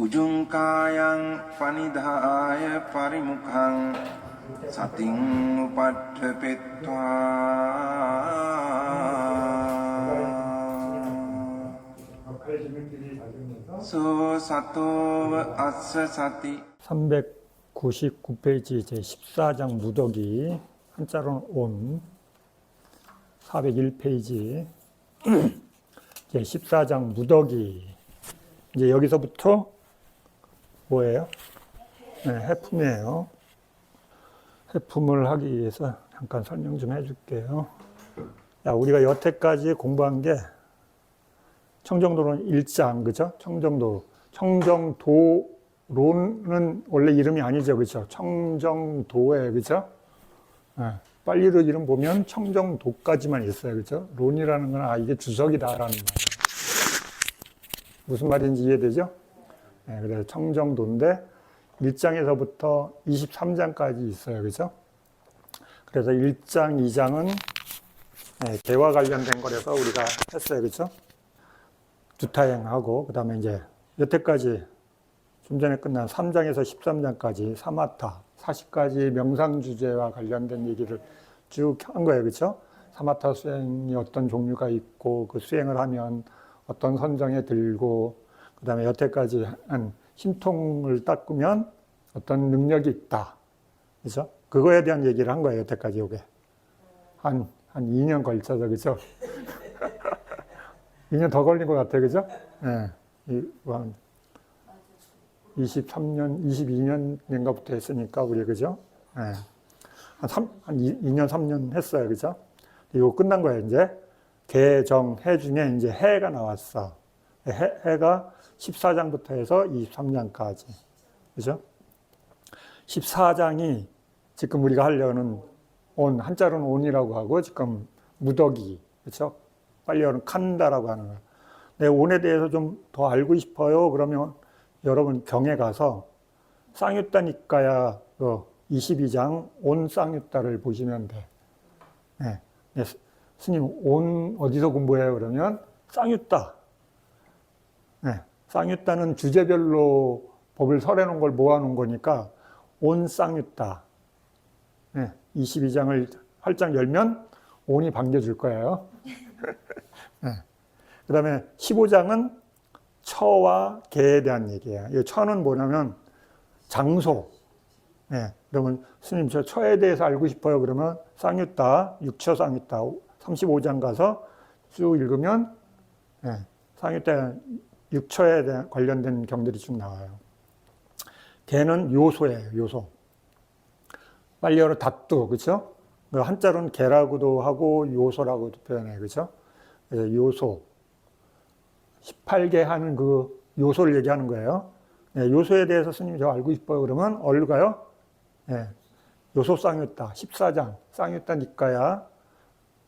උජුංකායං පනිදාය පරිමුඛං සතින් උපට්ඨපෙත්වා 소 사토ව අස්ස සති 399페이지 제14장 무더기 한자로는 온 401페이지 제14장 무더기 이제 여기서부터 뭐예요? 네, 해품이에요. 해품을 하기 위해서 잠깐 설명 좀 해줄게요. 야, 우리가 여태까지 공부한 게 청정도는 1장, 그죠? 청정도. 청정도론은 원래 이름이 아니죠, 그죠? 청정도에, 그죠? 네, 빨리로 이름 보면 청정도까지만 있어요, 그죠? 론이라는 건, 이게 주석이다라는 말이에요. 무슨 말인지 이해되죠? 네, 그래서 청정도인데, 1장에서부터 23장까지 있어요, 그죠? 그래서 1장, 2장은 개와 관련된 거라서 우리가 했어요, 그죠? 주타행하고, 그 다음에 이제 여태까지 좀 전에 끝난 3장에서 13장까지 사마타, 40가지 명상주제와 관련된 얘기를 쭉 한 거예요. 그렇죠? 사마타 수행이 어떤 종류가 있고 그 수행을 하면 어떤 선정에 들고 그 다음에 여태까지 한 심통을 닦으면 어떤 능력이 있다. 그렇죠? 그거에 대한 얘기를 한 거예요. 여태까지 요게. 한 2년 걸쳐서, 그렇죠? 2년 더 걸린 것 같아요. 그죠? 예. 23년, 22년인가부터 했으니까, 우리, 그죠? 예. 한 2년, 3년 했어요. 그죠? 이거 끝난 거예요, 이제. 개정, 해 중에 이제 해가 나왔어. 해가 14장부터 해서 23장까지. 그죠? 14장이 지금 우리가 하려는 온, 한자로는 온이라고 하고, 지금 무더기. 그죠? 빨리 하는 칸다라고 하는 거예요. 내 온에 대해서 좀 더 알고 싶어요. 그러면 여러분 경에 가서 쌍유따니까야 22장 온 쌍유따를 보시면 돼. 네. 네. 스님 온 어디서 공부해요? 그러면 쌍유따. 네. 쌍유따는 주제별로 법을 설해놓은 걸 모아놓은 거니까 온 쌍유따. 네. 22장을 활짝 열면 온이 반겨줄 거예요. 네. 그 다음에 15장은 처와 개에 대한 얘기예요. 이 처는 뭐냐면 장소. 네. 그러면 스님 저 처에 대해서 알고 싶어요. 그러면 쌍유따, 육처 쌍유따 35장 가서 쭉 읽으면 네. 쌍유따 육처에 대한 관련된 경들이 쭉 나와요. 개는 요소예요. 요소. 빨리어로 닷두, 그렇죠? 한자로는 개라고도 하고 요소라고도 표현해요. 그렇죠? 그래서 요소. 18개 하는 그 요소를 얘기하는 거예요. 네, 요소에 대해서 스님이 저 알고 싶어요. 그러면 어디로 가요? 네, 요소 쌍유따, 14장. 쌍유따 니까야.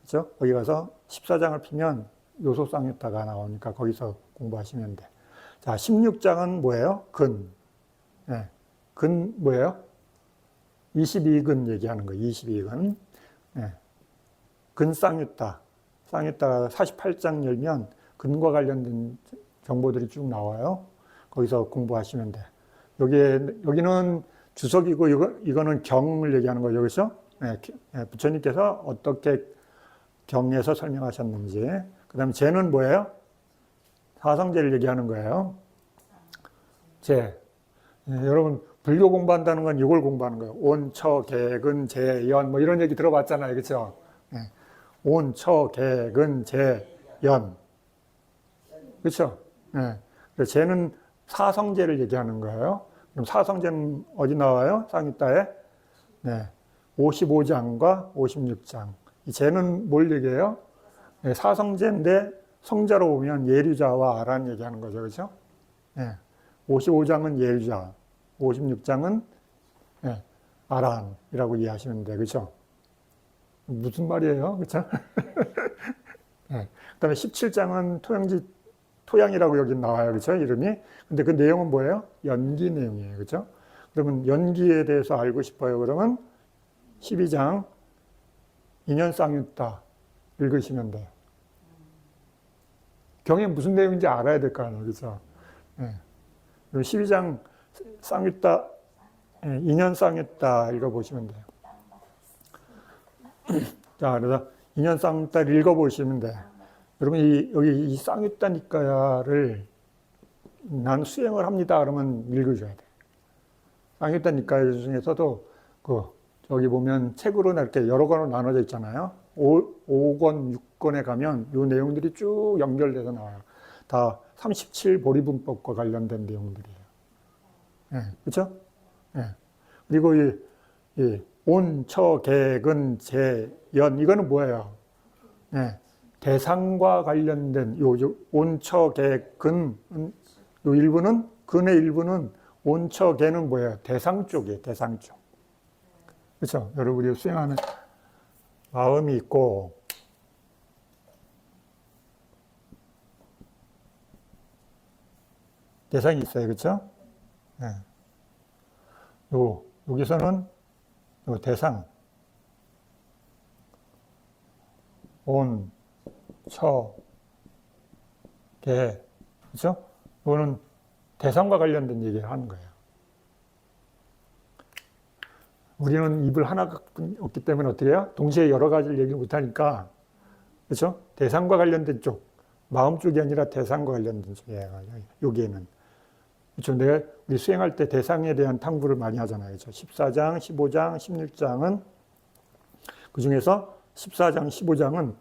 그죠? 거기 가서 14장을 피면 요소 쌍유따가 나오니까 거기서 공부하시면 돼. 자, 16장은 뭐예요? 근. 네, 근 뭐예요? 22근 얘기하는 거예요. 22근. 네. 근 쌍유따. 쌍유따가 48장 열면 근과 관련된 정보들이 쭉 나와요. 거기서 공부하시면 돼. 여기는 주석이고 이거는 경을 얘기하는 거죠. 그렇죠? 네, 부처님께서 어떻게 경에서 설명하셨는지. 그 다음에 제는 뭐예요? 사성제를 얘기하는 거예요. 제. 네, 여러분 불교 공부한다는 건 이걸 공부하는 거예요. 온, 처, 개, 근, 제, 연 뭐 이런 얘기 들어봤잖아요. 그렇죠? 네. 온, 처, 개, 근, 제, 연. 그렇죠? 네. 그래서 쟤는 사성제를 얘기하는 거예요. 그럼 사성제는 어디 나와요? 쌍유따에? 네. 55장과 56장. 이 쟤는 뭘 얘기해요? 네. 사성제인데 성자로 보면 예류자와 아란 얘기하는 거죠. 그렇죠? 네. 55장은 예류자, 56장은 네. 아란이라고 이해하시면 돼요. 그렇죠? 무슨 말이에요? 그렇죠? 네. 그다음에 17장은 토양이라고 여기 나와요. 그렇죠? 이름이. 근데 그 내용은 뭐예요? 연기 내용이에요. 그렇죠? 그러면 연기에 대해서 알고 싶어요. 그러면 12장 인연 쌍유따 읽으시면 돼요. 경에 무슨 내용인지 알아야 될 거 아니에요. 그렇죠? 네. 그리고 12장 쌍유따, 인연 쌍유따 읽어보시면 돼요. 자, 그래서 인연 쌍유따를 읽어보시면 돼. 여러분, 여기 이 쌍유따니까야를 난 수행을 합니다. 그러면 읽으셔야 돼. 쌍유따니까야 중에서도 저기 보면 책으로 이렇게 여러 권으로 나눠져 있잖아요. 5권, 6권에 가면 이 내용들이 쭉 연결돼서 나와요. 다 37보리분법과 관련된 내용들이에요. 예, 그렇죠? 예. 그리고 이 온, 처, 개, 근, 재, 연 이거는 뭐예요? 예, 대상과 관련된 요 온, 처, 개, 근 요 일부는 근의 일부는 온, 처, 개는 뭐예요? 대상 쪽이에요. 대상 쪽. 그렇죠? 여러분이 수행하는 마음이 있고 대상이 있어요. 그렇죠? 네. 여기서는 요 대상 온, 처, 개 그렇죠? 이거는 대상과 관련된 얘기를 하는 거예요. 우리는 입을 하나가 없기 때문에 어떻게 해요? 동시에 여러 가지를 얘기 못하니까, 그렇죠? 대상과 관련된 쪽, 마음 쪽이 아니라 대상과 관련된 쪽이에요. 여기에는. 그렇죠? 우리 수행할 때 대상에 대한 탐구를 많이 하잖아요. 그렇죠? 14장, 15장, 16장은 그 중에서 14장, 15장은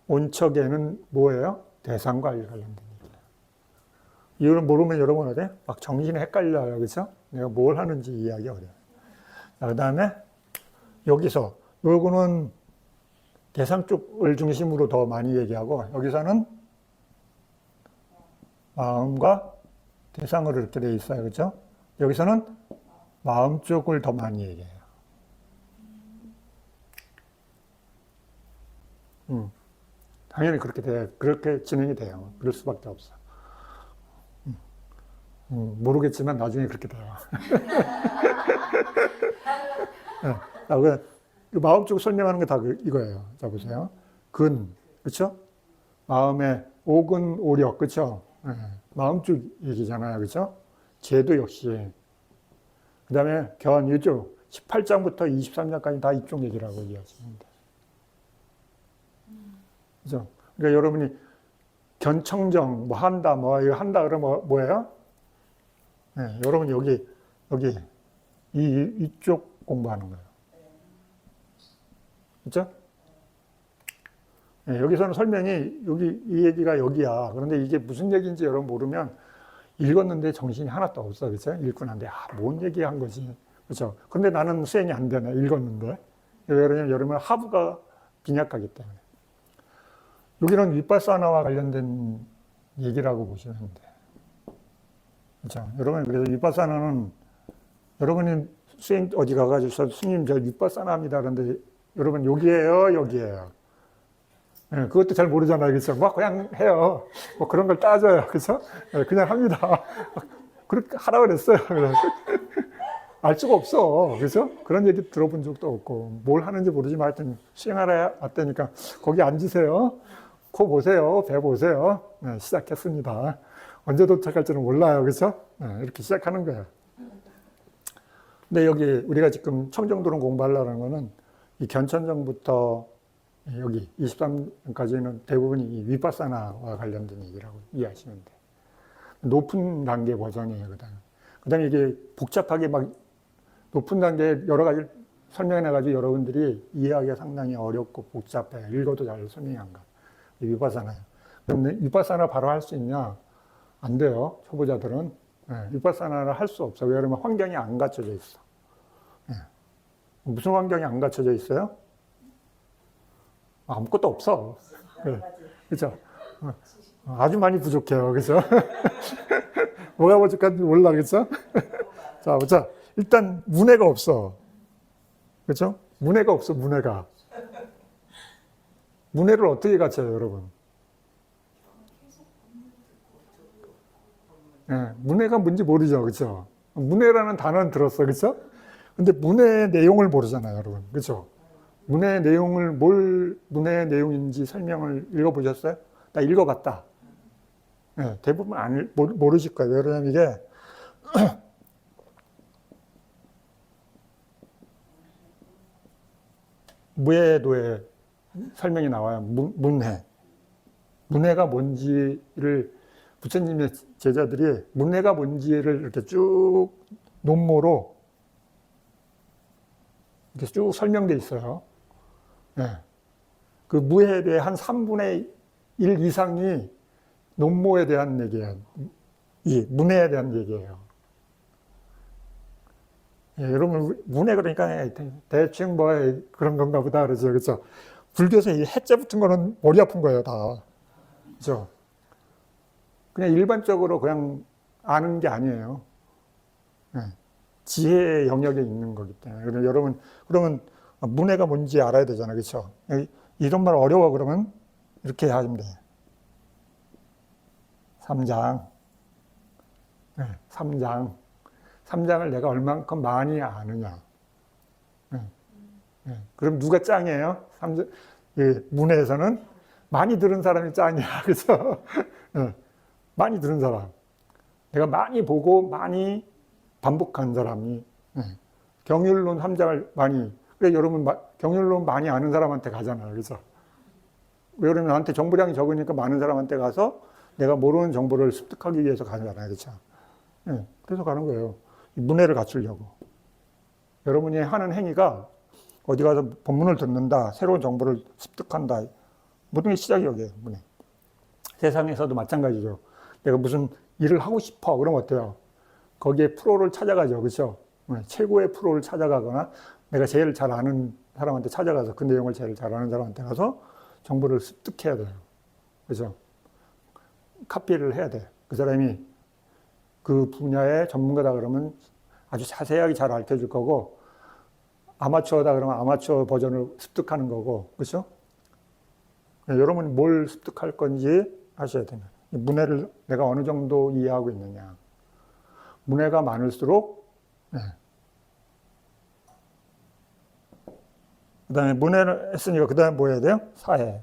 온척에는 뭐예요? 대상과 관련된 얘기예요. 이걸 모르면 여러분 어때? 막 정신이 헷갈려요. 그렇죠? 내가 뭘 하는지 이해하기 어려워요. 그 다음에 여기서 요거는 대상 쪽을 중심으로 더 많이 얘기하고 여기서는 마음과 대상으로 이렇게 되어 있어요. 그렇죠? 여기서는 마음 쪽을 더 많이 얘기해요. 당연히 그렇게 돼요. 그렇게 진행이 돼요. 그럴 수밖에 없어. 모르겠지만 나중에 그렇게 돼요. 네. 마음 쪽 설명하는 게 다 이거예요. 자, 보세요. 근, 그쵸? 마음의 오근, 오력, 그쵸? 네. 마음 쪽 얘기잖아요. 그쵸? 제도 역시. 그 다음에 견, 이쪽. 18장부터 23장까지 다 이쪽 얘기라고 이해하시면 돼요. 그죠? 그러니까 여러분이 견청정, 이거 한다 그러면 뭐예요? 네, 여러분 여기, 이쪽 공부하는 거예요. 그렇죠? 네, 여기서는 설명이 이 얘기가 여기야. 그런데 이게 무슨 얘기인지 여러분 모르면 읽었는데 정신이 하나도 없어. 그렇죠? 읽고 난데 뭔 얘기한 거지. 그렇죠? 근데 나는 수행이 안 되네. 읽었는데. 왜 그러냐면 여러분 하부가 빈약하기 때문에. 여기는 윗바사나와 관련된 얘기라고 보시면 돼요. 그렇죠? 여러분, 그래서 윗바사나는 여러분이 수행 어디 가가지고 스님 저 윗바사나입니다. 그런데 여러분 여기에요. 네, 그것도 잘 모르잖아요. 그렇죠? 막 그냥 해요. 뭐 그런 걸 따져요. 그렇죠? 네, 그냥 합니다. 그렇게 하라 그랬어요. 알 수가 없어. 그렇죠? 그런 얘기 들어본 적도 없고 뭘 하는지 모르지만 하여튼 수행하러 왔다니까 거기 앉으세요. 코 보세요. 배 보세요. 네, 시작했습니다. 언제 도착할지는 몰라요. 그렇죠? 네, 이렇게 시작하는 거예요. 근데 여기 우리가 지금 청정도론 공부하려는 거는 이 견천정부터 여기 23까지는 대부분이 이 위파사나와 관련된 얘기라고 이해하시면 돼요. 높은 단계 버전이에요. 그 다음에 이게 복잡하게 막 높은 단계에 여러 가지 설명해가지고 여러분들이 이해하기가 상당히 어렵고 복잡해. 읽어도 잘 설명이 안 가. 위파사나예요. 그런데 위파사나 바로 할 수 있냐? 안 돼요. 초보자들은. 네, 위파사나를 할 수 없어. 왜냐하면 환경이 안 갖춰져 있어. 네. 무슨 환경이 안 갖춰져 있어요? 아무것도 없어. 네. 그렇죠? 아주 많이 부족해요. 그렇죠? 뭐가 부족한지 몰라. 그렇죠? 자, 보자. 일단 문해가 없어. 그렇죠? 문해가 없어. 문해를 어떻게 갖춰요, 여러분? 네, 문해가 뭔지 모르죠. 그렇죠? 문해라는 단어는 들었어. 그렇죠? 근데 문해의 내용을 모르잖아요, 여러분. 그렇죠? 문해의 내용을 문해의 내용인지 설명을 읽어보셨어요? 나 읽어봤다. 네, 대부분 모르실 거예요. 왜냐면 이게 무해도에 설명이 나와요. 문해. 문해가 뭔지를 부처님의 제자들이 문해가 뭔지를 이렇게 쭉 논모로 이렇게 쭉 설명돼 있어요. 네. 그 무해도의 한 3분의 1 이상이 논모에 대한 얘기예요. 이 문해에 대한 얘기예요. 예, 여러분 문해 그러니까 대충 뭐 그런 건가 보다 그러죠, 그렇죠? 불교에서 이 해자 붙은 거는 머리 아픈 거예요, 다. 그렇죠? 그냥 일반적으로 그냥 아는 게 아니에요. 예, 지혜의 영역에 있는 거기 때문에. 그래서 여러분 그러면 문해가 뭔지 알아야 되잖아요, 그렇죠? 이런 말 어려워 그러면 이렇게 하면 돼. 3장. 네, 3장. 3장을 내가 얼만큼 많이 아느냐. 네, 네. 그럼 누가 짱이에요? 문해에서는 많이 들은 사람이 짱이야. 그죠? 네, 많이 들은 사람. 내가 많이 보고 많이 반복한 사람이. 네. 경율론 3장을 많이. 그래, 여러분, 경율론 많이 아는 사람한테 가잖아요. 그죠? 왜 그러면 나한테 정보량이 적으니까 많은 사람한테 가서 내가 모르는 정보를 습득하기 위해서 가잖아요. 그렇죠? 네, 그래서 가는 거예요. 문해를 갖추려고. 여러분이 하는 행위가 어디 가서 법문을 듣는다, 새로운 정보를 습득한다. 모든 게 시작이 여기에요, 문해. 세상에서도 마찬가지죠. 내가 무슨 일을 하고 싶어. 그러면 어때요? 거기에 프로를 찾아가죠. 그렇죠? 네, 최고의 프로를 찾아가거나 내가 제일 잘 아는 사람한테 찾아가서 그 내용을 제일 잘 아는 사람한테 가서 정보를 습득해야 돼요. 그렇죠? 카피를 해야 돼. 그 사람이 그 분야의 전문가다 그러면 아주 자세하게 잘 알려줄 거고, 아마추어다 그러면 아마추어 버전을 습득하는 거고, 그렇죠? 여러분이 뭘 습득할 건지 하셔야 됩니다. 문해를 내가 어느 정도 이해하고 있느냐. 문해가 많을수록, 네. 그 다음에 문해를 했으니까 그 다음에 뭐 해야 돼요? 사해.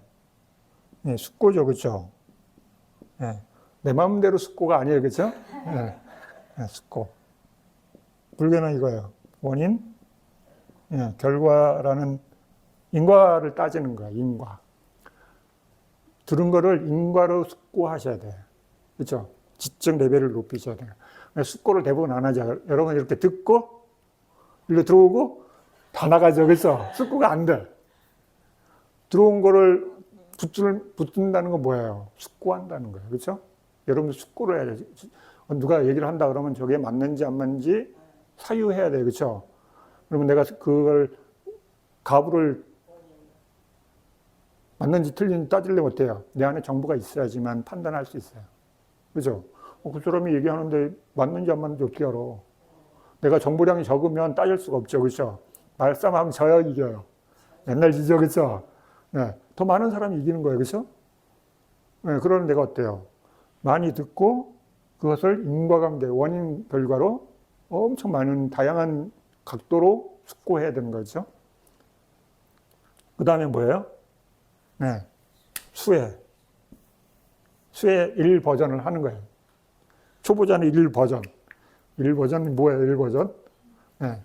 네, 숙고죠, 그렇죠? 네. 내 마음대로 숙고가 아니에요, 그렇죠? 네. 네, 숙고. 불교는 이거예요. 원인, 네, 결과라는 인과를 따지는 거야, 인과. 들은 거를 인과로 숙고하셔야 돼요. 그렇죠? 지적 레벨을 높이셔야 돼요. 숙고를 대부분 안 하죠. 여러분 이렇게 듣고, 일로 들어오고, 다 나가죠. 그렇죠? 숙고가 안 돼. 들어온 거를 붙든다는 건 뭐예요? 숙고한다는 거예요. 그렇죠? 여러분 숙고를 해야 돼요. 누가 얘기를 한다 그러면 저게 맞는지 안 맞는지 사유해야 돼요. 그렇죠? 그러면 내가 그걸 가부를 맞는지 틀린지 따지려면 어때요? 내 안에 정보가 있어야지만 판단할 수 있어요. 그죠? 그 사람이 얘기하는데 맞는지 안 맞는지 어떻게 알아? 내가 정보량이 적으면 따질 수가 없죠. 그죠? 말싸움하면 져요, 이겨요. 맨날 지죠. 그죠? 네. 더 많은 사람이 이기는 거예요. 그죠? 네. 그러는 내가 어때요? 많이 듣고 그것을 인과관계, 원인, 결과로 엄청 많은 다양한 각도로 숙고해야 되는 거죠. 그 다음에 뭐예요? 네. 수혜 1버전을 하는 거예요. 초보자는 1버전. 1버전이 뭐예요? 1버전? 네.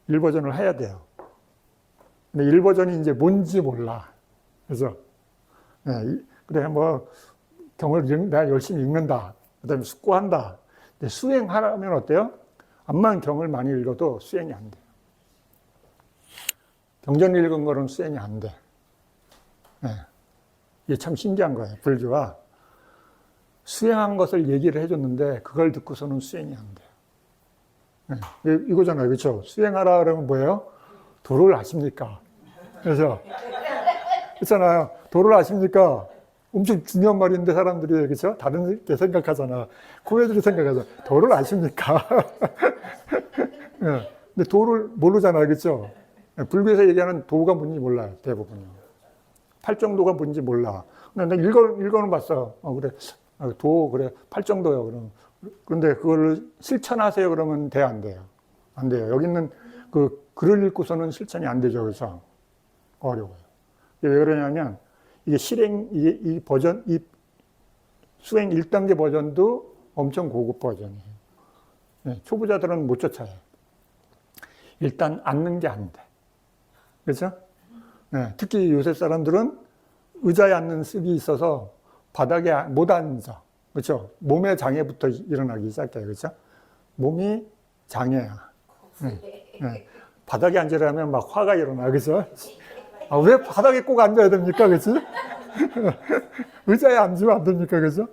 1버전을 해야 돼요. 근데 1버전이 이제 뭔지 몰라. 그래서, 네. 그래, 뭐, 경을 내가 열심히 읽는다. 그 다음에 숙고한다. 근데 수행하려면 어때요? 암만 경을 많이 읽어도 수행이 안 돼요. 경전 읽은 거는 수행이 안 돼. 네. 이게 참 신기한 거예요. 불교가 수행한 것을 얘기를 해줬는데 그걸 듣고서는 수행이 안 돼요. 네. 이거잖아요. 그렇죠? 수행하라 그러면 뭐예요? 도를 아십니까? 그래서 그렇잖아요. 도를 아십니까? 엄청 중요한 말인데 사람들이 그렇죠? 다른 게 생각하잖아. 고해들이 생각하잖아. 도를 아십니까? 네. 근데 도를 모르잖아요. 그렇죠? 불교에서 얘기하는 도가 뭔지 몰라요. 대부분요. 팔정도가 뭔지 몰라. 근데 내가 읽어는 봤어. 그래. 그래. 팔정도요. 그럼. 그런데 그걸 실천하세요. 그러면 돼요, 안 돼요? 안 돼요. 여기 있는 그 글을 읽고서는 실천이 안 되죠. 그래서 어려워요. 왜 그러냐면 이게 이 버전, 이 수행 1단계 버전도 엄청 고급 버전이에요. 초보자들은 못 쫓아요. 일단 앉는 게 안 돼. 그렇죠? 특히 요새 사람들은 의자에 앉는 습이 있어서 바닥에 못 앉아. 그렇죠? 몸의 장애부터 일어나기 시작해요. 그렇죠? 몸이 장애야. 바닥에 앉으려면 막 화가 일어나. 그렇죠? 아, 왜 바닥에 꼭 앉아야 됩니까? 그렇지? 의자에 앉으면 안 됩니까? 그죠?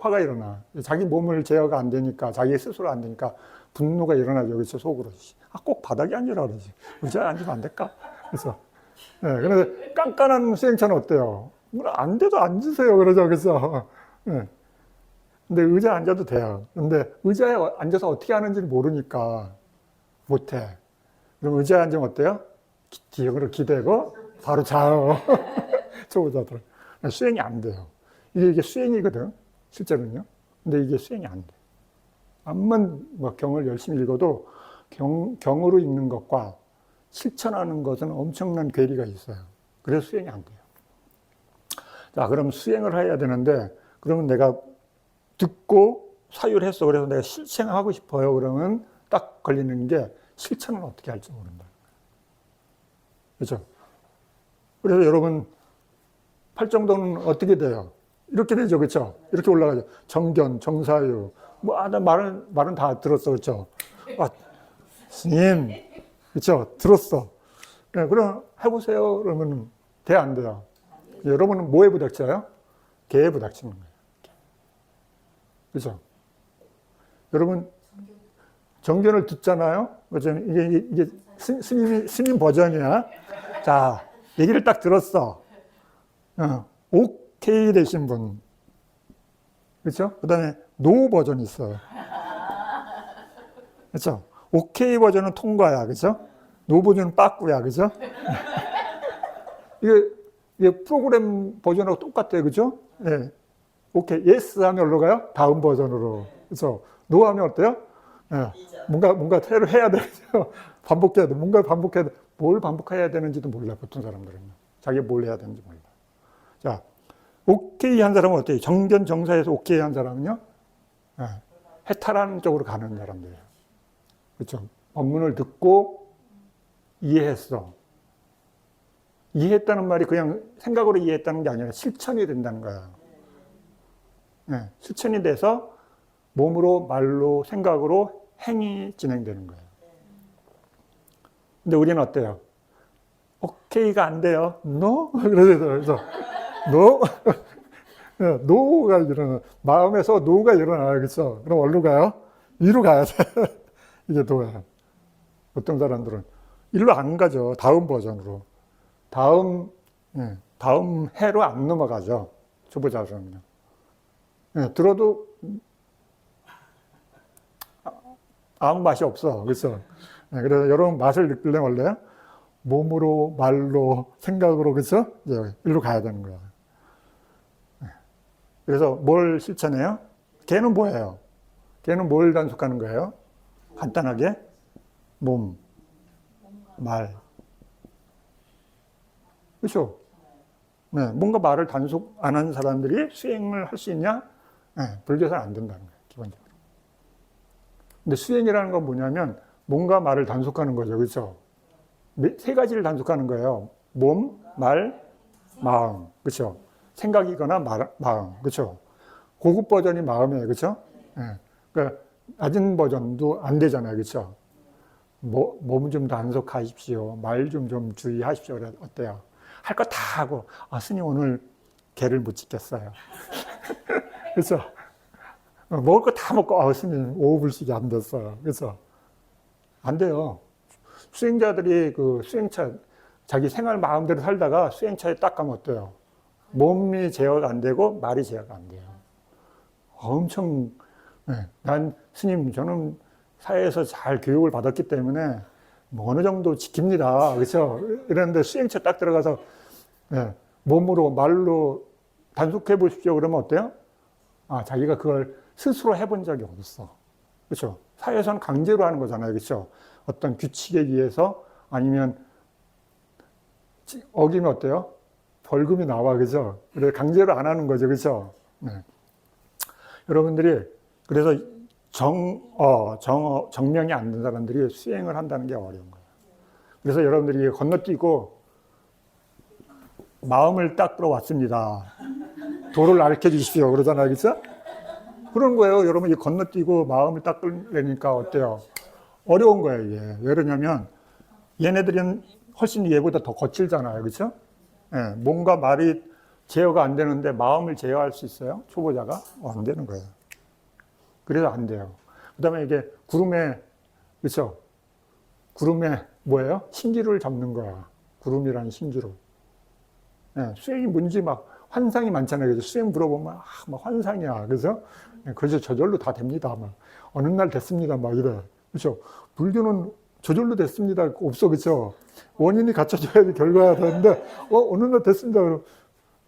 화가 일어나. 자기 몸을 제어가 안 되니까, 자기 스스로 안 되니까 분노가 일어나죠. 그렇죠? 속으로. 아, 꼭 바닥에 앉으라 그러지. 의자에 앉으면 안 될까? 그래서. 그런데 깐깐한 수행차는 어때요? 안 돼도 앉으세요. 그러죠. 그래서. 근데 의자에 앉아도 돼요. 근데 의자에 앉아서 어떻게 하는지를 모르니까 못해. 그럼 의자에 앉으면 어때요? 뒤로 기대고 바로 자요. 초보자들. 수행이 안 돼요. 이게 수행이거든, 실제로는요. 근데 이게 수행이 안 돼. 암만 뭐 경을 열심히 읽어도 경으로 읽는 것과 실천하는 것은 엄청난 괴리가 있어요. 그래서 수행이 안 돼요. 자, 그럼 수행을 해야 되는데, 그러면 내가 듣고 사유를 했어. 그래서 내가 실천하고 싶어요. 그러면 딱 걸리는 게 실천을 어떻게 할지 모른다. 그렇죠? 그래서 여러분, 팔정도는 어떻게 돼요? 이렇게 되죠. 그렇죠? 이렇게 올라가죠. 정견, 정사유. 뭐, 나 말은 다 들었어. 그렇죠? 아, 스님. 그렇죠? 들었어. 그럼 해보세요. 그러면 돼, 안 돼요? 여러분은 뭐에 부닥쳐요? 개에 부닥치는 거예요. 그렇죠? 여러분, 정견을 듣잖아요? 그렇죠? 이게 스님 버전이야. 자, 얘기를 딱 들었어. 오케이 되신 분. 그렇죠? 그 다음에 노 버전이 있어요. 그렇죠? 오케이 버전은 통과야. 그렇죠? 노 버전은 빠꾸야. 그렇죠? 이게 프로그램 버전하고 똑같아요. 그렇죠? 예. 오케이, 예스 하면 올라가요? 다음 버전으로. 그렇죠? 노 하면 어때요? 예. 뭔가 새로 해야 되죠. 반복해야 돼. 뭔가 반복해야 돼. 뭘 반복해야 되는지도 몰라, 보통 사람들은. 자기 뭘 해야 되는지 몰라. 자, 오케이 한 사람은 어때요? 정견, 정사에서 오케이 한 사람은요? 해탈하는 쪽으로 가는 사람들이에요. 그렇죠? 법문을 듣고 이해했어. 이해했다는 말이 그냥 생각으로 이해했다는 게 아니라 실천이 된다는 거야. 실천이 돼서 몸으로, 말로, 생각으로 행이 진행되는 거예요. 근데 우리는 어때요? 오케이가 안 돼요. No? 그래서 no? 노가 일어나. 마음에서 노가 일어나요. 그렇죠? 그럼 어디로 가요? 위로 가야 돼. 이게 노야. 어떤 사람들은 일로 안 가죠. 다음 버전으로. 다음 해로 안 넘어가죠. 초보자들은요. 들어도 아무 맛이 없어. 그렇죠? 그래서 여러분 맛을 느끼려면 원래 몸으로, 말로, 생각으로, 그렇죠? 이제 일로 가야 되는 거야. 그래서 뭘 실천해요? 걔는 뭐예요? 걔는 뭘 단속하는 거예요? 간단하게 몸, 말. 그렇죠? 뭔가 말을 단속 안 하는 사람들이 수행을 할 수 있냐? 불교에서는 안 된다는 거예요, 기본적으로. 근데 수행이라는 건 뭐냐면 몸과 말을 단속하는 거죠, 그렇죠? 세 가지를 단속하는 거예요. 몸, 말, 마음, 그렇죠? 생각이거나 마음, 그렇죠? 고급 버전이 마음이에요, 그렇죠? 그러니까 낮은 버전도 안 되잖아요, 그렇죠? 몸 좀 단속하십시오, 말 좀 주의하십시오. 어때요? 할 거 다 하고, 스님 오늘 개를 못 지켰어요. 그렇죠? 먹을 거 다 먹고, 스님 5불씩이 안 됐어요. 그렇죠? 안 돼요. 수행자들이 그 수행차, 자기 생활 마음대로 살다가 수행차에 딱 가면 어때요? 몸이 제어가 안 되고 말이 제어가 안 돼요. 엄청, 난 스님, 저는 사회에서 잘 교육을 받았기 때문에 뭐 어느 정도 지킵니다. 그렇죠? 이랬는데 수행차 딱 들어가서 몸으로, 말로 단속해 보십시오. 그러면 어때요? 자기가 그걸 스스로 해본 적이 없어. 그렇죠? 사회에서는 강제로 하는 거잖아요. 그렇죠? 어떤 규칙에 의해서 아니면 어기면 어때요? 벌금이 나와. 그죠? 그래 강제로 안 하는 거죠. 그죠? 여러분들이 그래서 정명이 안 된 사람들이 수행을 한다는 게 어려운 거예요. 그래서 여러분들이 건너뛰고 마음을 닦으러 왔습니다. 도를 가르쳐 주십시오. 그러잖아요. 그렇죠? 그런 거예요. 여러분이 건너뛰고 마음을 닦으려니까 어때요? 어려운 거예요. 이게. 왜 그러냐면 얘네들은 훨씬 얘보다 더 거칠잖아요. 그렇죠? 예, 뭔가 말이 제어가 안 되는데 마음을 제어할 수 있어요? 초보자가? 안 되는 거예요. 그래서 안 돼요. 그 다음에 이게 구름에, 그렇죠? 구름에 뭐예요? 신기루를 잡는 거야. 구름이라는 신기루. 예, 수행이 뭔지 막 환상이 많잖아요. 그래서 수행 물어보면 막 환상이야. 그래서 그래서 저절로 다 됩니다. 막 어느 날 됐습니다. 막 이래. 그렇죠? 불교는 저절로 됐습니다. 없어. 그렇죠? 원인이 갖춰져야지 결과가 되는데 어느 날 됐습니다.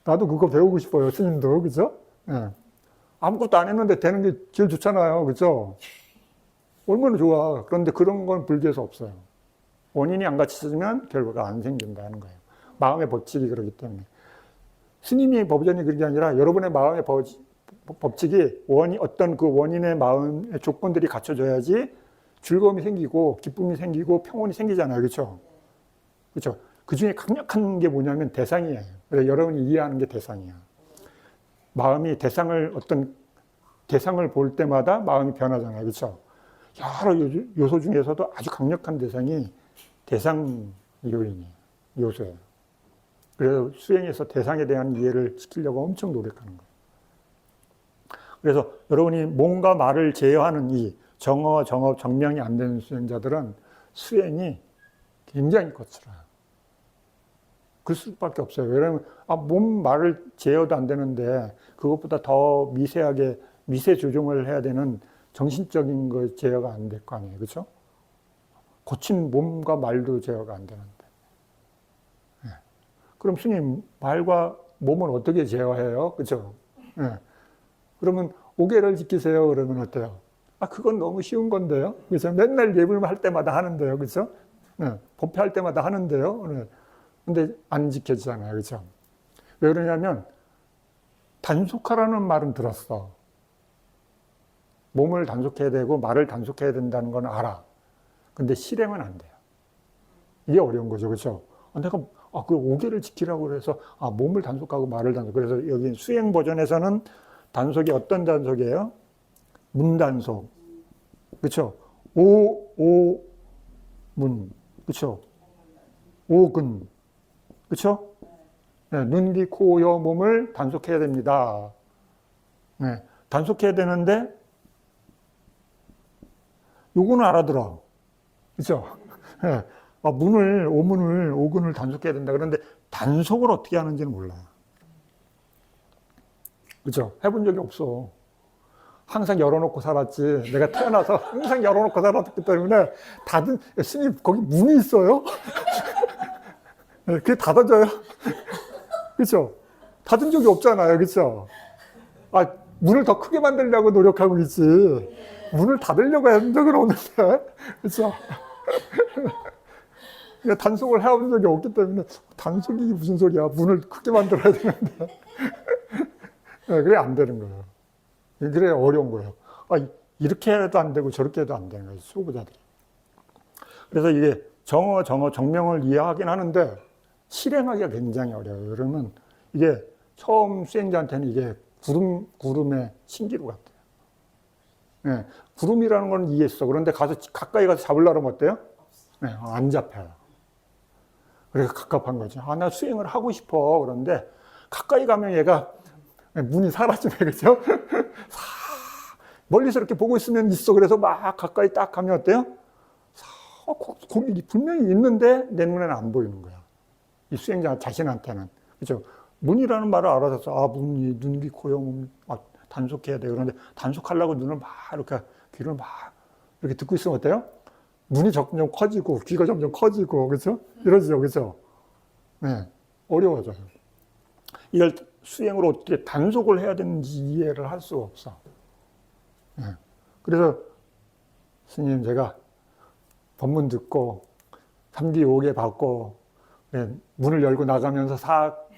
나도 그거 배우고 싶어요. 스님도. 그렇죠? 예. 아무것도 안 했는데 되는 게 제일 좋잖아요. 그렇죠? 얼마나 좋아. 그런데 그런 건 불교에서 없어요. 원인이 안 갖춰지면 결과가 안 생긴다는 거예요. 마음의 법칙이 그러기 때문에. 스님이 법전이 그런 게 아니라 여러분의 마음의 법칙이 어떤 그 원인의 마음의 조건들이 갖춰져야지 즐거움이 생기고 기쁨이 생기고 평온이 생기잖아요. 그렇죠? 그렇죠? 그 중에 강력한 게 뭐냐면 대상이에요. 그래서 여러분이 이해하는 게 대상이야. 마음이 어떤 대상을 볼 때마다 마음이 변하잖아요. 그렇죠? 여러 요소 중에서도 아주 강력한 대상이 대상 요인이에요. 요소예요. 그래서 수행에서 대상에 대한 이해를 시키려고 엄청 노력하는 거예요. 그래서 여러분이 뭔가 말을 제어하는 이 정업, 정명이 안 되는 수행자들은 수행이 굉장히 거칠어요. 그럴 수밖에 없어요. 왜냐하면 몸 말을 제어도 안 되는데 그것보다 더 미세하게 미세 조종을 해야 되는 정신적인 거 제어가 안 될 거 아니에요. 그렇죠? 거친 몸과 말도 제어가 안 되는데. 네. 그럼 스님, 말과 몸을 어떻게 제어해요? 그렇죠? 네. 그러면 5개를 지키세요. 그러면 어때요? 그건 너무 쉬운 건데요. 그렇죠? 맨날 예불만 할 때마다 하는데요. 그렇죠? 네. 법회할 때마다 하는데요. 네. 근데 안 지켜지잖아요. 그렇죠? 왜 그러냐면 단속하라는 말은 들었어. 몸을 단속해야 되고 말을 단속해야 된다는 건 알아. 근데 실행은 안 돼요. 이게 어려운 거죠. 그렇죠? 내가 그 5개를 지키라고 그래서 몸을 단속하고 말을 단속. 그래서 여기 수행 버전에서는 단속이 어떤 단속이에요? 문단속. 그렇죠? 문. 그렇죠? 오근. 그렇죠? 네, 눈, 귀, 코, 여, 몸을 단속해야 됩니다. 네, 단속해야 되는데 요거는 알아들어. 그렇죠? 네, 오근을 단속해야 된다. 그런데 단속을 어떻게 하는지는 몰라요. 그렇죠? 해본 적이 없어. 항상 열어놓고 살았지. 내가 태어나서 항상 열어놓고 살았기 때문에 스님 거기 문이 있어요? 그게 닫아져요? 그렇죠? 닫은 적이 없잖아요. 그렇죠? 문을 더 크게 만들려고 노력하고 있지. 문을 닫으려고 한 적은 없는데. 그렇죠? 단속을 해온 적이 없기 때문에 단속이 무슨 소리야. 문을 크게 만들어야 되는데. 그래 안 되는 거예요. 그래 어려운 거예요. 이렇게 해도 안 되고 저렇게 해도 안 되는 거예요. 초보자들이. 그래서 이게 정명을 이해하긴 하는데 실행하기가 굉장히 어려워요. 그러면 이게 처음 수행자한테는 이게 구름의 신기루 같아요. 네, 구름이라는 건 이해했어. 그런데 가까이 가서 잡으려면 어때요? 네, 안 잡혀요. 그래서 갑갑한 거죠. 나 수행을 하고 싶어. 그런데 가까이 가면 얘가 문이 사라지네. 그죠? 멀리서 이렇게 보고 있으면 있어. 그래서 막 가까이 딱 가면 어때요? 거기 분명히 있는데 내 눈에는 안 보이는 거야. 이 수행자 자신한테는. 그죠? 문이라는 말을 알아서 문이 눈, 귀, 코, 영, 단속해야 돼. 그런데 단속하려고 눈을 막 이렇게 귀를 막 이렇게 듣고 있으면 어때요? 눈이 점점 커지고 귀가 점점 커지고 그렇죠? 이러죠. 그렇죠? 네. 어려워져요. 이걸 수행으로 어떻게 단속을 해야 되는지 이해를 할 수가 없어. 네. 그래서 스님 제가 법문 듣고 3기 5개 받고 문을 열고 나가면서 싹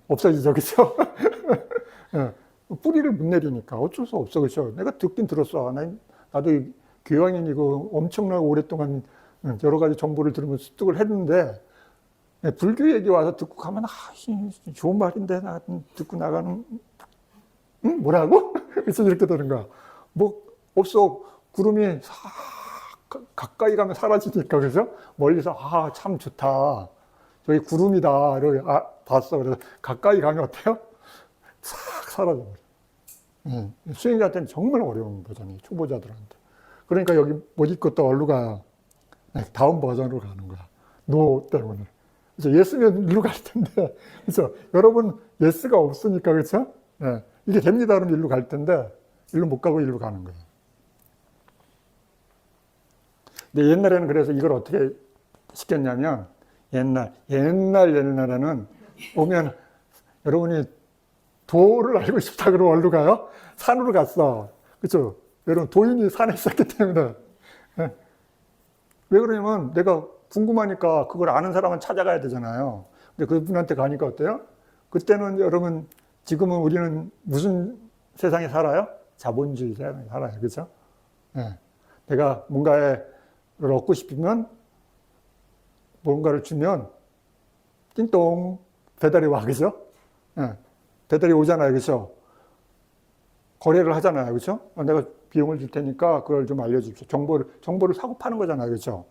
없어지죠. 그렇죠? 뿌리를 못 내리니까 어쩔 수 없어. 그렇죠? 내가 듣긴 들었어. 나도 교양인이고 엄청나게 오랫동안 여러 가지 정보를 들으면서 습득을 했는데 불교 얘기 와서 듣고 가면 좋은 말인데 나 듣고 나가는 응? 뭐라고? 그래서 이렇게 되는 거야. 뭐 없어. 구름이 가까이 가면 사라지니까 그죠? 멀리서 참 좋다. 저기 구름이다. 이렇게 봤어. 그래서 가까이 가면 어때요? 싹 사라져버려. 수행자한테는 정말 어려운 버전이에요. 초보자들한테. 그러니까 여기 못 읽고 또 얼루 가요. 다음 버전으로 가는 거야. 노 때문에. 그래서 예스면 일로 갈 텐데. 그래서 여러분 예스가 없으니까 그렇죠? 네. 이게 됩니다. 그러면 일로 갈 텐데 일로 못 가고 일로 가는 거예요. 근데 옛날에는 그래서 이걸 어떻게 시켰냐면 옛날에는 오면 여러분이 도를 알고 싶다 그러면 어디로 가요? 산으로 갔어. 그렇죠? 여러분 도인이 산에 있었기 때문에. 네. 왜 그러냐면 내가 궁금하니까 그걸 아는 사람은 찾아가야 되잖아요. 근데 그분한테 가니까 어때요? 그때는 여러분 지금은 우리는 무슨 세상에 살아요? 자본주의 세상에 살아요. 그렇죠? 네. 내가 뭔가를 얻고 싶으면 뭔가를 주면 띵동 배달이 와. 그죠? 네. 배달이 오잖아요. 그렇죠? 거래를 하잖아요. 그렇죠? 내가 비용을 줄 테니까 그걸 좀 알려주십시오. 정보를 사고 파는 거잖아요. 그렇죠?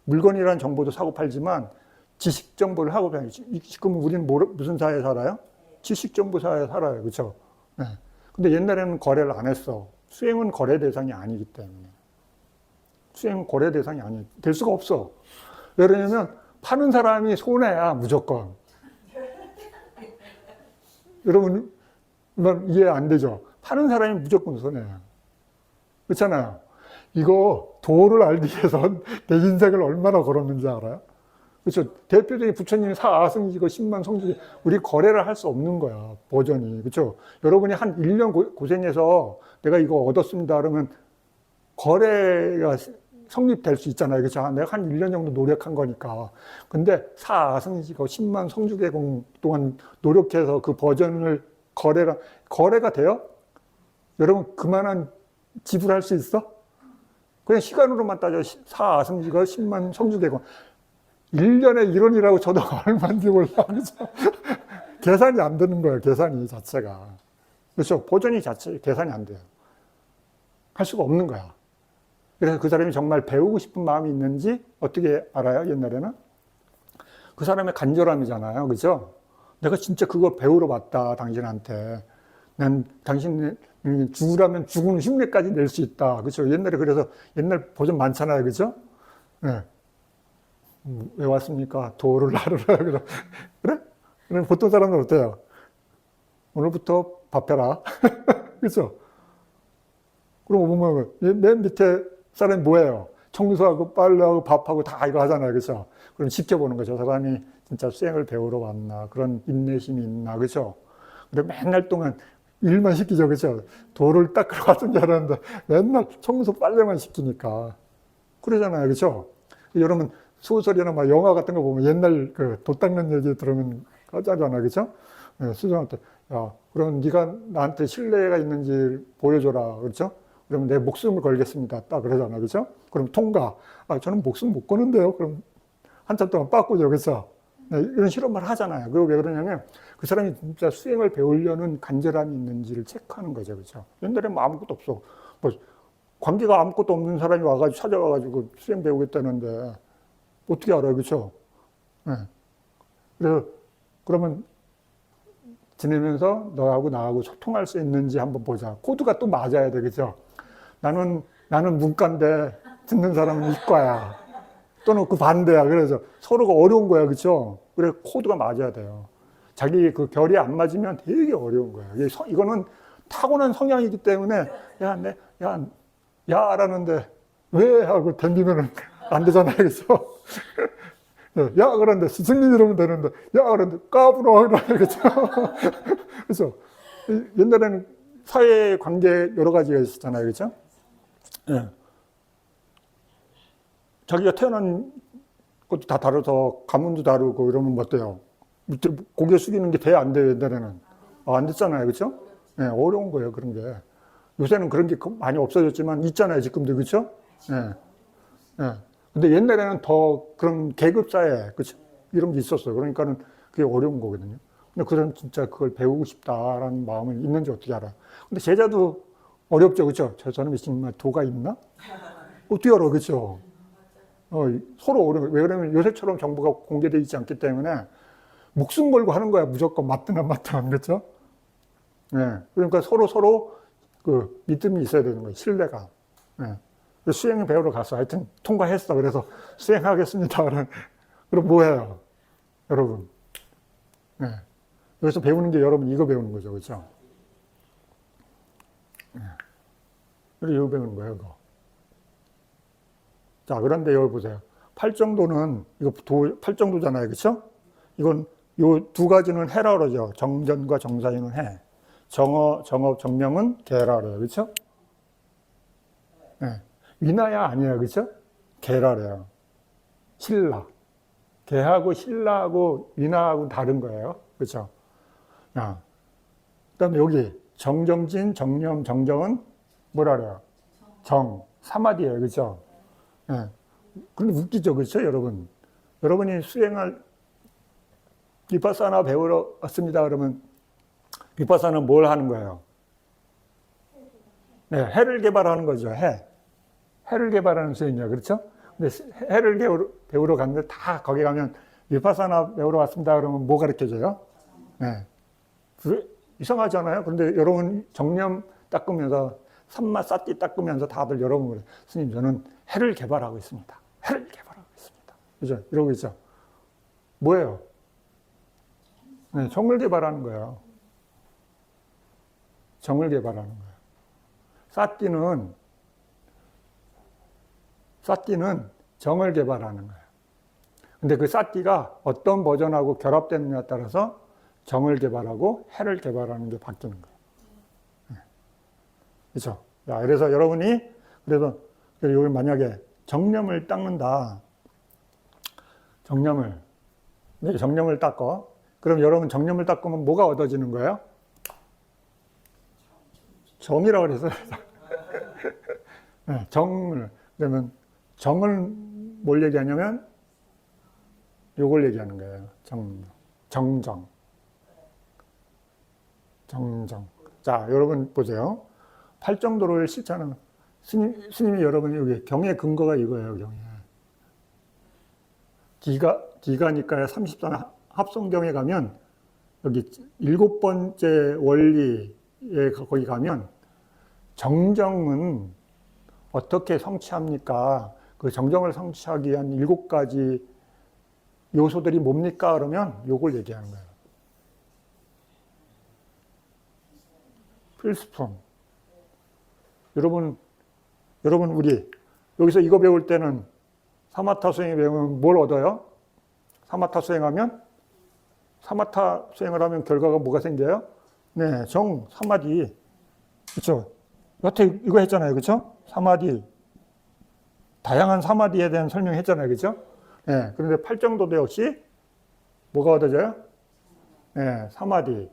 물건이라는 정보도 사고 팔지만 지식 정보를 하고 파는. 지금 우리는 무슨 사회에 살아요? 지식 정보 사회에 살아요. 그렇죠? 네. 근데 옛날에는 거래를 안 했어. 수행은 거래 대상이 아니기 때문에. 수행은 거래 대상이 아니에요. 될 수가 없어. 왜 그러냐면 파는 사람이 손해야 무조건. 여러분 이해 안 되죠? 파는 사람이 무조건 손해야. 그렇잖아요. 이거 도를 알기 위해서 내 인생을 얼마나 걸었는지 알아요? 그렇죠. 대표적인 부처님이 사아승지고 10만 성지고 우리 거래를 할 수 없는 거야. 버전이. 그렇죠. 여러분이 한 1년 고생해서 내가 이거 얻었습니다. 그러면 거래가 성립될 수 있잖아요. 그렇죠. 내가 한 1년 정도 노력한 거니까. 근데 사아승지고 10만 성주개공 동안 노력해서 그 버전을 거래가 돼요? 여러분 그만한 지불할 수 있어? 그냥 시간으로만 따져 사아승지가 10만 성주개공 1년에 1원이라고 저도 얼마인지 몰라. 그렇죠? 계산이 안 되는 거예요. 계산이 자체가. 그렇죠? 버전이 자체 계산이 안 돼요. 할 수가 없는 거야. 그래서 그 사람이 정말 배우고 싶은 마음이 있는지 어떻게 알아요? 옛날에는? 그 사람의 간절함이잖아요. 그죠? 내가 진짜 그거 배우러 왔다. 당신한테. 난 당신 죽으라면 죽은 흉내까지 낼 수 있다. 그렇죠? 옛날에 그래서 옛날 버전 많잖아요. 그죠? 네. 왜 왔습니까? 도를 나르라. 그래? 그럼 보통 사람들 어때요? 오늘부터 밥해라. 그렇죠? 그럼 보면 맨 밑에 사람이 뭐예요? 청소하고 빨래하고 밥하고 다 이거 하잖아요. 그렇죠? 그럼 지켜보는 거죠. 저 사람이 진짜 수행을 배우러 왔나? 그런 인내심이 있나? 그렇죠? 근데 맨날 동안 일만 시키죠. 그렇죠? 도를 닦으러 왔던 줄 알았는데 맨날 청소 빨래만 시키니까. 그러잖아요. 그렇죠? 여러분 소설이나 막 영화 같은 거 보면 옛날 그 도 닦는 얘기 들으면 하잖아요. 그렇죠? 네, 수정한테 야, 그럼 네가 나한테 신뢰가 있는지 보여줘라. 그렇죠? 그러면 내 목숨을 걸겠습니다. 딱 그러잖아요. 그렇죠? 그럼 통과. 저는 목숨 못 거는데요. 그럼 한참 동안 빠꾸죠. 그렇죠? 네, 이런 실험을 하잖아요. 그거 왜 그러냐면 그 사람이 진짜 수행을 배우려는 간절함이 있는지를 체크하는 거죠. 그렇죠? 옛날에 뭐 아무것도 없어. 뭐 관계가 아무것도 없는 사람이 와가지고 찾아와가지고 수행 배우겠다는데 어떻게 알아요? 그렇죠? 네. 그래서 그러면 지내면서 너하고 나하고 소통할 수 있는지 한번 보자. 코드가 또 맞아야 되겠죠? 나는 문과인데 듣는 사람은 이과야. 또는 그 반대야. 그래서 서로가 어려운 거야. 그렇죠? 그래 코드가 맞아야 돼요. 자기 그 결이 안 맞으면 되게 어려운 거야. 이거는 타고난 성향이기 때문에 야라는데 왜 하고 덤비면은 안 되잖아요. 그래서 야 그런데 스승님 이러면 되는데 야 그런데 까불어 그렇죠. 그래서 옛날에는 사회 관계 여러 가지가 있었잖아요. 그렇죠? 예. 자기가 태어난 것도 다 다르서 가문도 다르고 이러면 어때요? 고개 숙이는 게 돼 안 돼요? 옛날에는 안 됐잖아요. 그렇죠? 예, 어려운 거예요, 그런 게. 요새는 그런 게 많이 없어졌지만 있잖아요, 지금도. 그렇죠? 예. 예. 근데 옛날에는 더 그런 계급사회, 그렇죠? 이런 게 있었어요. 그러니까는 그게 어려운 거거든요. 근데 그 사람 진짜 그걸 배우고 싶다라는 마음이 있는지 어떻게 알아요? 근데 제자도 어렵죠, 그렇죠? 저 사람이 정말 도가 있나? 어떻게 알아, 그렇죠? 서로 어려워요. 왜 그러면 요새처럼 정보가 공개되어 있지 않기 때문에 목숨 걸고 하는 거야, 무조건 맞든 안 맞든, 그렇죠? 예. 그러니까 서로 그 믿음이 있어야 되는 거예요, 신뢰가. 예. 수행 배우러 가서 하여튼 통과했어. 그래서 수행하겠습니다. 그럼 뭐예요, 여러분? 예. 여기서 배우는 게 여러분 이거 배우는 거죠, 그렇죠? 예. 이거 배우는 거예요, 이거. 자, 그런데 여기 보세요. 팔정도는 이거 팔정도잖아요, 그렇죠? 이건 요 두 가지는 해라 그러죠. 정전과 정사위는 해. 정업, 정명은 개라 그래요, 그렇죠? 예. 위나야 아니에요, 그렇죠? 개라 그래요. 신라. 개하고 신라하고 위나하고 다른 거예요, 그렇죠? 야, 그다음에 여기 정정진, 정념, 정정은 뭐라 그래요? 사마디예요, 그렇죠? 예. 근데 웃기죠, 그렇죠, 여러분? 여러분이 수행할 비파사나 배우러 왔습니다. 그러면 비파사는 뭘 하는 거예요? 네, 해를 개발하는 거죠. 해를 개발하는 수행이야, 그렇죠? 근데 해를 배우러 갔는데 다 거기 가면 비파사나 배우러 왔습니다. 그러면 뭐 가르쳐줘요? 네. 이상하잖아요. 그런데 여러분 정념 닦으면서 삼마 사띠 닦으면서 다들 여러분 그래. 스님 저는 해를 개발하고 있습니다. 해를 개발하고 있습니다. 그죠? 이러고 있죠. 뭐예요? 네, 정을 개발하는 거예요. 정을 개발하는 거예요. 사띠는 정을 개발하는 거예요. 근데 그 사띠가 어떤 버전하고 결합되느냐에 따라서 정을 개발하고 해를 개발하는 게 바뀌는 거예요. 네. 그렇죠? 자, 그래서 여러분이 그래서 여기 만약에 정념을 닦는다. 정념을 닦어. 그럼 여러분 정념을 닦으면 뭐가 얻어지는 거예요? 정이라고 그래서 네, 그러면 정을 뭘 얘기하냐면 요걸 얘기하는 거예요. 정정. 자, 여러분 보세요. 팔정도를 실천하는 스님이 여러분이 여기 경의 근거가 이거예요. 경의. 기가니까의 34 합성경에 가면 여기 7번째 원리에 거기 가면 정정은 어떻게 성취합니까? 그 정정을 성취하기 위한 7가지 요소들이 뭡니까? 그러면 요걸 얘기하는 거예요. 필수품. 여러분 우리 여기서 이거 배울 때는 사마타 수행에 배우면 뭘 얻어요? 사마타 수행을 하면 결과가 뭐가 생겨요? 네, 사마디. 그렇죠? 여태 이거 했잖아요. 그렇죠? 사마디. 다양한 사마디에 대한 설명했잖아요. 그렇죠? 네, 그런데 팔정도도 역시 뭐가 얻어져요? 네, 사마디.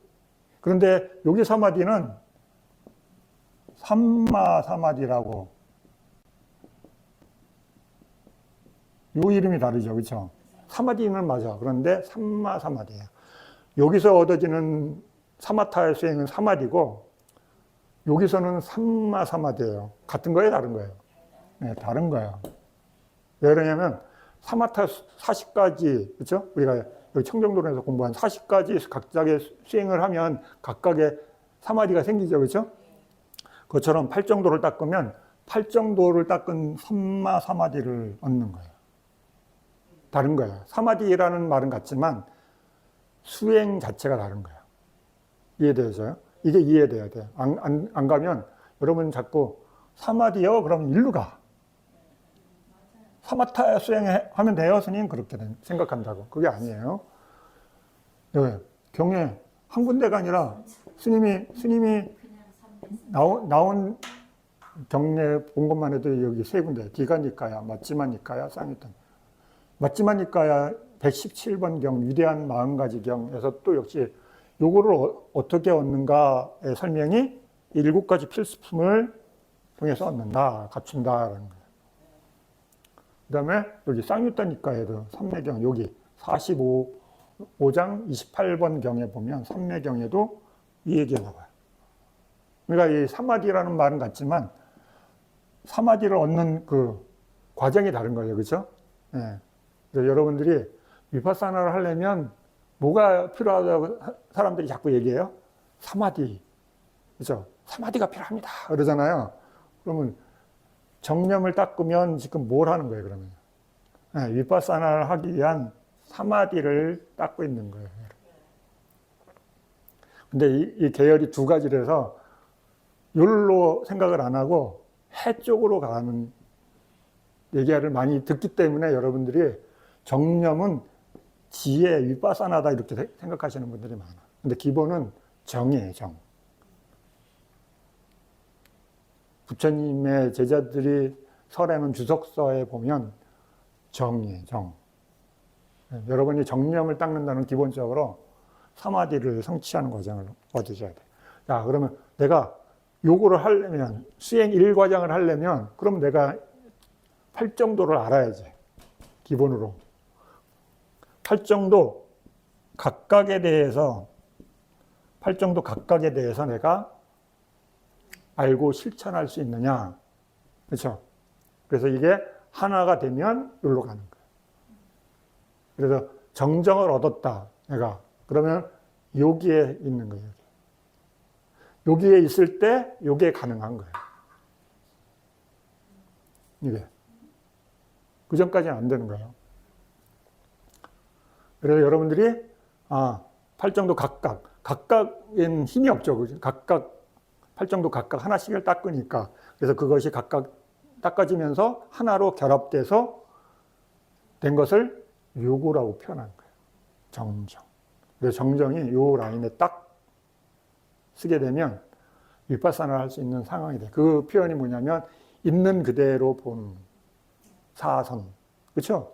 그런데 여기 사마디는 삼마 사마디라고 요 이름이 다르죠. 그렇죠? 사마디는 맞아. 그런데 삼마 사마디예요. 여기서 얻어지는 사마타의 수행은 사마디고 여기서는 삼마 사마디예요. 같은 거예요, 다른 거예요? 네, 다른 거예요. 왜 그러냐면 사마타 40가지, 그렇죠? 우리가 여기 청정도론에서 공부한 40가지 각각의 수행을 하면 각각의 사마디가 생기죠, 그렇죠? 그것처럼 팔정도를 닦으면 팔정도를 닦은 삼마 사마디를 얻는 거예요. 다른 거예요. 사마디라는 말은 같지만 수행 자체가 다른 거예요. 이해되죠? 이게 이해돼야 돼요. 안 가면 여러분 자꾸 사마디요? 그러면 일로 가. 사마타 수행하면 돼요, 스님? 그렇게 생각한다고. 그게 아니에요. 네, 경에 한 군데가 아니라 스님이 나온 경례 본 것만 해도 여기 세 군데. 디가니까야, 마찌마니까야, 쌍유탄. 마찌마니까야 117번 경, 위대한 40가지 경에서 또 역시 요거를 어떻게 얻는가의 설명이 7가지 필수품을 통해서 얻는다, 갖춘다라는 거예요. 그 다음에 여기 쌍유타니까에도 삼매경, 여기 45장 28번 경에 보면 삼매경에도 이 얘기가 나와요. 그러니까 이 사마디라는 말은 같지만 사마디를 얻는 그 과정이 다른 거예요. 그렇죠? 예. 그래서 여러분들이 위파사나를 하려면 뭐가 필요하다고 사람들이 자꾸 얘기해요? 사마디. 그렇죠? 사마디가 필요합니다. 그러잖아요. 그러면 정념을 닦으면 지금 뭘 하는 거예요, 그러면? 예, 위파사나를 하기 위한 사마디를 닦고 있는 거예요. 근데 이 계열이 두 가지라서 율로 생각을 안 하고 해 쪽으로 가는 얘기를 많이 듣기 때문에 여러분들이 정념은 지혜, 위파사나다 이렇게 생각하시는 분들이 많아. 근데 기본은 정이에요, 정. 부처님의 제자들이 설하는 주석서에 보면 정이에요, 정. 여러분이 정념을 닦는다는 기본적으로 사마디를 성취하는 과정을 얻으셔야 돼요. 자, 그러면 내가 요거를 하려면, 수행 1과정을 하려면, 그럼 내가 팔정도를 알아야지. 기본으로. 팔정도 각각에 대해서 내가 알고 실천할 수 있느냐. 그렇죠? 그래서 이게 하나가 되면 여기로 가는 거예요. 그래서 정정을 얻었다. 내가. 그러면 여기에 있는 거예요. 여기에 있을 때 이게 가능한 거예요. 이게. 그 전까지는 안 되는 거예요. 그래서 여러분들이 팔정도 각각엔 힘이 없죠. 각각 팔정도 각각 하나씩을 닦으니까. 그래서 그것이 각각 닦아지면서 하나로 결합돼서 된 것을 요구라고 표현하는 거예요. 정정. 그래서 정정이 요 라인에 딱 쓰게 되면 위파사나를 할 수 있는 상황이 돼요. 그 표현이 뭐냐면 있는 그대로 보는 사선. 그렇죠?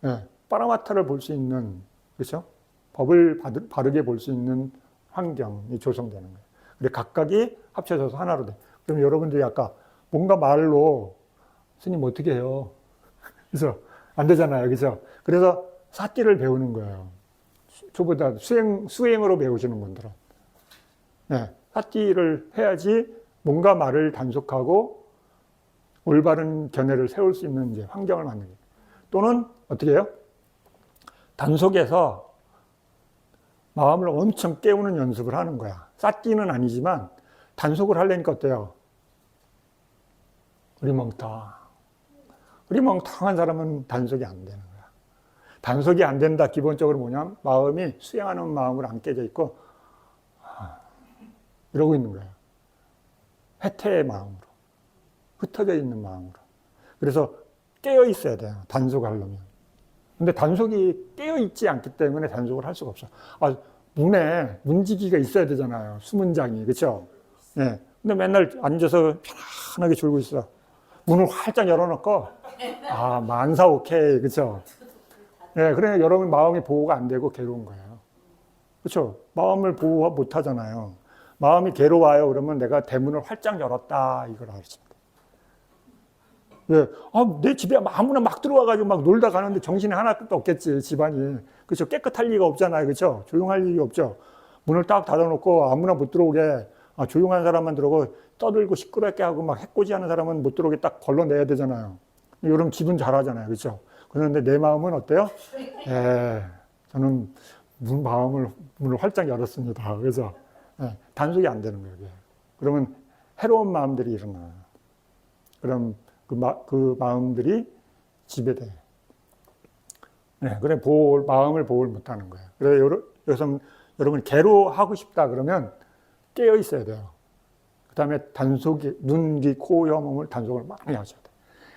네. 파라마타를 볼 수 있는, 그렇죠? 법을 바르게 볼 수 있는 환경이 조성되는 거예요. 근데 각각이 합쳐져서 하나로 돼. 그럼 여러분들이 아까 뭔가 말로 스님 어떻게 해요? 그래서 안 되잖아요. 그렇죠? 그래서 사띠를 배우는 거예요. 저보다 수행으로 배우시는 분들은. 네. 사띠를 해야지 뭔가 말을 단속하고 올바른 견해를 세울 수 있는 이제 환경을 만드는 거예요. 또는 어떻게 해요? 단속에서 마음을 엄청 깨우는 연습을 하는 거야. 쌓기는 아니지만 단속을 하려니까 어때요? 흐리멍텅한 사람은 단속이 안 되는 거야. 단속이 안 된다. 기본적으로 뭐냐면 마음이 수행하는 마음으로 안 깨져 있고 이러고 있는 거예요. 해태의 마음으로. 흩어져 있는 마음으로. 그래서 깨어 있어야 돼요. 단속하려면. 근데 단속이 깨어 있지 않기 때문에 단속을 할 수가 없어. 문에 문지기가 있어야 되잖아요. 수문장이. 그렇죠? 예. 근데 맨날 앉아서 편안하게 졸고 있어. 문을 활짝 열어놓고 만사 오케이. 그렇죠? 예. 그래 여러분 마음이 보호가 안 되고 괴로운 거예요. 그렇죠? 마음을 보호 못 하잖아요. 마음이 괴로워요. 그러면 내가 대문을 활짝 열었다. 이걸 알았습니다. 예. 내 집에 아무나 막 들어와가지고 막 놀다 가는데 정신이 하나도 없겠지, 집안이. 그렇죠. 깨끗할 리가 없잖아요. 그렇죠. 조용할 일이 없죠. 문을 딱 닫아놓고 아무나 못 들어오게, 조용한 사람만 들어오고 떠들고 시끄럽게 하고 막 해코지 하는 사람은 못 들어오게 딱 걸러내야 되잖아요. 여러분 집은 잘하잖아요. 그렇죠. 그런데 내 마음은 어때요? 예. 저는 문을 활짝 열었습니다. 그래서 단속이 안 되는 거예요. 그러면 해로운 마음들이 일어나요. 그럼 그 마음들이 지배돼요. 네, 그래 마음을 보호를 못하는 거예요. 그래서 여기서 여러분이 괴로워하고 싶다 그러면 깨어 있어야 돼요. 그 다음에 단속이 눈, 귀, 코, 혀몸을 단속을 많이 하셔야 돼요.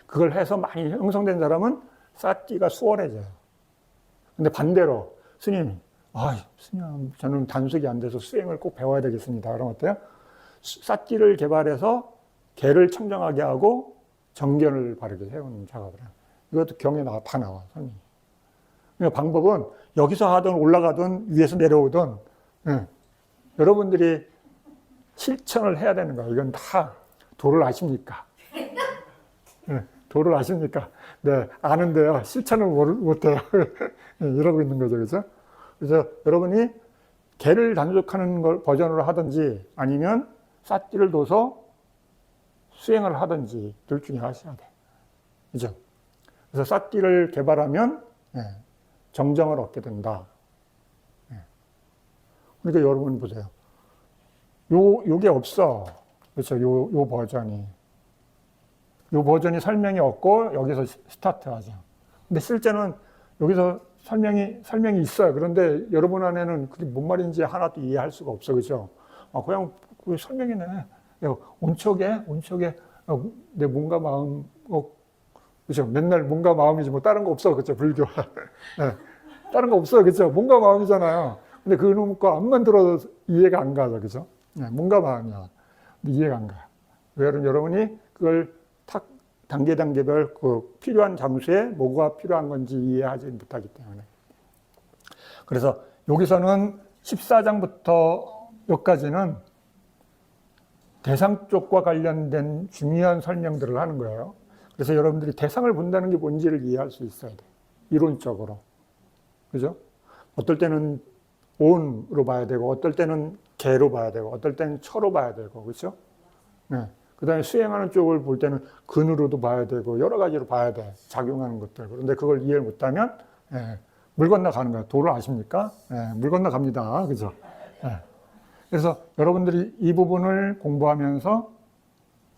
그걸 해서 많이 형성된 사람은 쌓기가 수월해져요. 근데 반대로 스님, 저는 단속이 안 돼서 수행을 꼭 배워야 되겠습니다. 그럼 어때요? 쌓기를 개발해서 개를 청정하게 하고 정견을 바르게 세우는 작업을 해요. 이것도 경에 다 나와, 설명이. 그러니까 방법은 여기서 하든 올라가든 위에서 내려오든 여러분들이 실천을 해야 되는 거예요. 이건 다 도를 아십니까? 네, 도를 아십니까? 네, 아는데요. 실천을 못해요. 이러고 있는 거죠. 그죠? 그래서 여러분이 개를 단속하는 걸 버전으로 하든지 아니면 삿띠를 둬서 수행을 하든지 둘 중에 하셔야 돼. 그죠? 그래서 삿띠를 개발하면 정정을 얻게 된다. 그러니까 여러분 보세요. 요게 없어. 그렇죠? 요 버전이. 요 버전이 설명이 없고 여기서 스타트 하죠. 근데 실제는 여기서 설명이 있어요. 그런데 여러분 안에는 그게 뭔 말인지 하나도 이해할 수가 없어. 그죠? 그냥 그 설명이네. 온척에, 내 몸과 마음, 그죠? 맨날 몸과 마음이지 뭐 다른 거 없어. 그죠? 불교. 네. 다른 거 없어. 그죠? 몸과 마음이잖아요. 근데 그놈 거 안만 들어도 이해가 안 가죠. 그죠? 네. 몸과 마음이야. 근데 이해가 안 가. 여러분이 그걸 탁 단계별 그 필요한 장소에 뭐가 필요한 건지 이해하지 못하기 때문에. 그래서 여기서는 14장부터 여기까지는 대상 쪽과 관련된 중요한 설명들을 하는 거예요. 그래서 여러분들이 대상을 본다는 게 뭔지를 이해할 수 있어야 돼. 이론적으로. 그죠? 어떨 때는 온으로 봐야 되고, 어떨 때는 개로 봐야 되고, 어떨 때는 처로 봐야 되고, 그렇죠? 네. 그 다음에 수행하는 쪽을 볼 때는 근으로도 봐야 되고, 여러 가지로 봐야 돼. 작용하는 것들. 그런데 그걸 이해를 못하면, 물 건너가는 거야. 도를 아십니까? 물 건너갑니다. 그죠? 그래서 여러분들이 이 부분을 공부하면서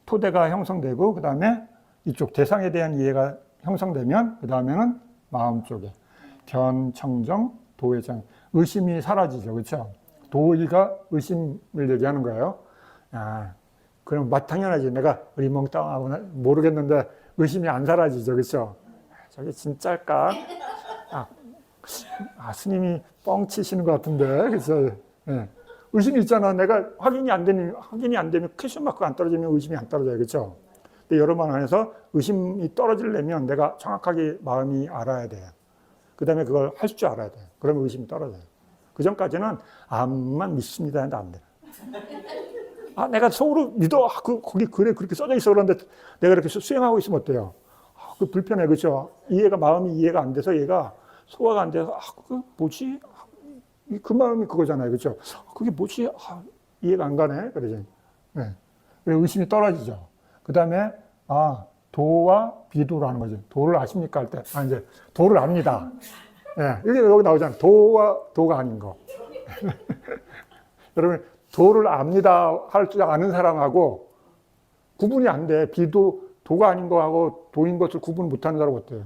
토대가 형성되고, 그 다음에 이쪽 대상에 대한 이해가 형성되면, 그 다음에는 마음 쪽에 견, 청정, 도회장. 의심이 사라지죠. 그렇죠? 도의가 의심을 얘기하는 거예요. 그럼 당연하지. 내가 의멍땅하고 모르겠는데 의심이 안 사라지죠. 그렇죠? 저게 진짜일까? 스님이 뻥치시는 것 같은데. 그래서 의심이 있잖아. 내가 확인이 안 되면 퀘션 마크 안 떨어지면 의심이 안 떨어져요. 그렇죠? 근데 여러분 안에서 의심이 떨어지려면 내가 정확하게 마음이 알아야 돼요. 그 다음에 그걸 할 줄 알아야 돼요. 그러면 의심이 떨어져요. 그 전까지는 암만 믿습니다 해도 안 돼요. 내가 속으로 믿어. 거기 그래 그렇게 써져 있어. 그런데 내가 이렇게 수행하고 있으면 어때요? 그 불편해. 그렇죠? 마음이 이해가 안 돼서 얘가 소화가 안 돼서 그 뭐지? 그 마음이 그거잖아요. 그렇죠? 그게 뭐지? 이해가 안 가네. 그러지. 의심이 떨어지죠. 그 다음에 도와 비도라는 거죠. 도를 아십니까? 할 때. 이제 도를 압니다. 여기 나오잖아요. 도가 아닌 거. 여러분, 도를 압니다 할 줄 아는 사람하고 구분이 안 돼. 도가 아닌 거하고 도인 것을 구분 못 하는 사람 어때요?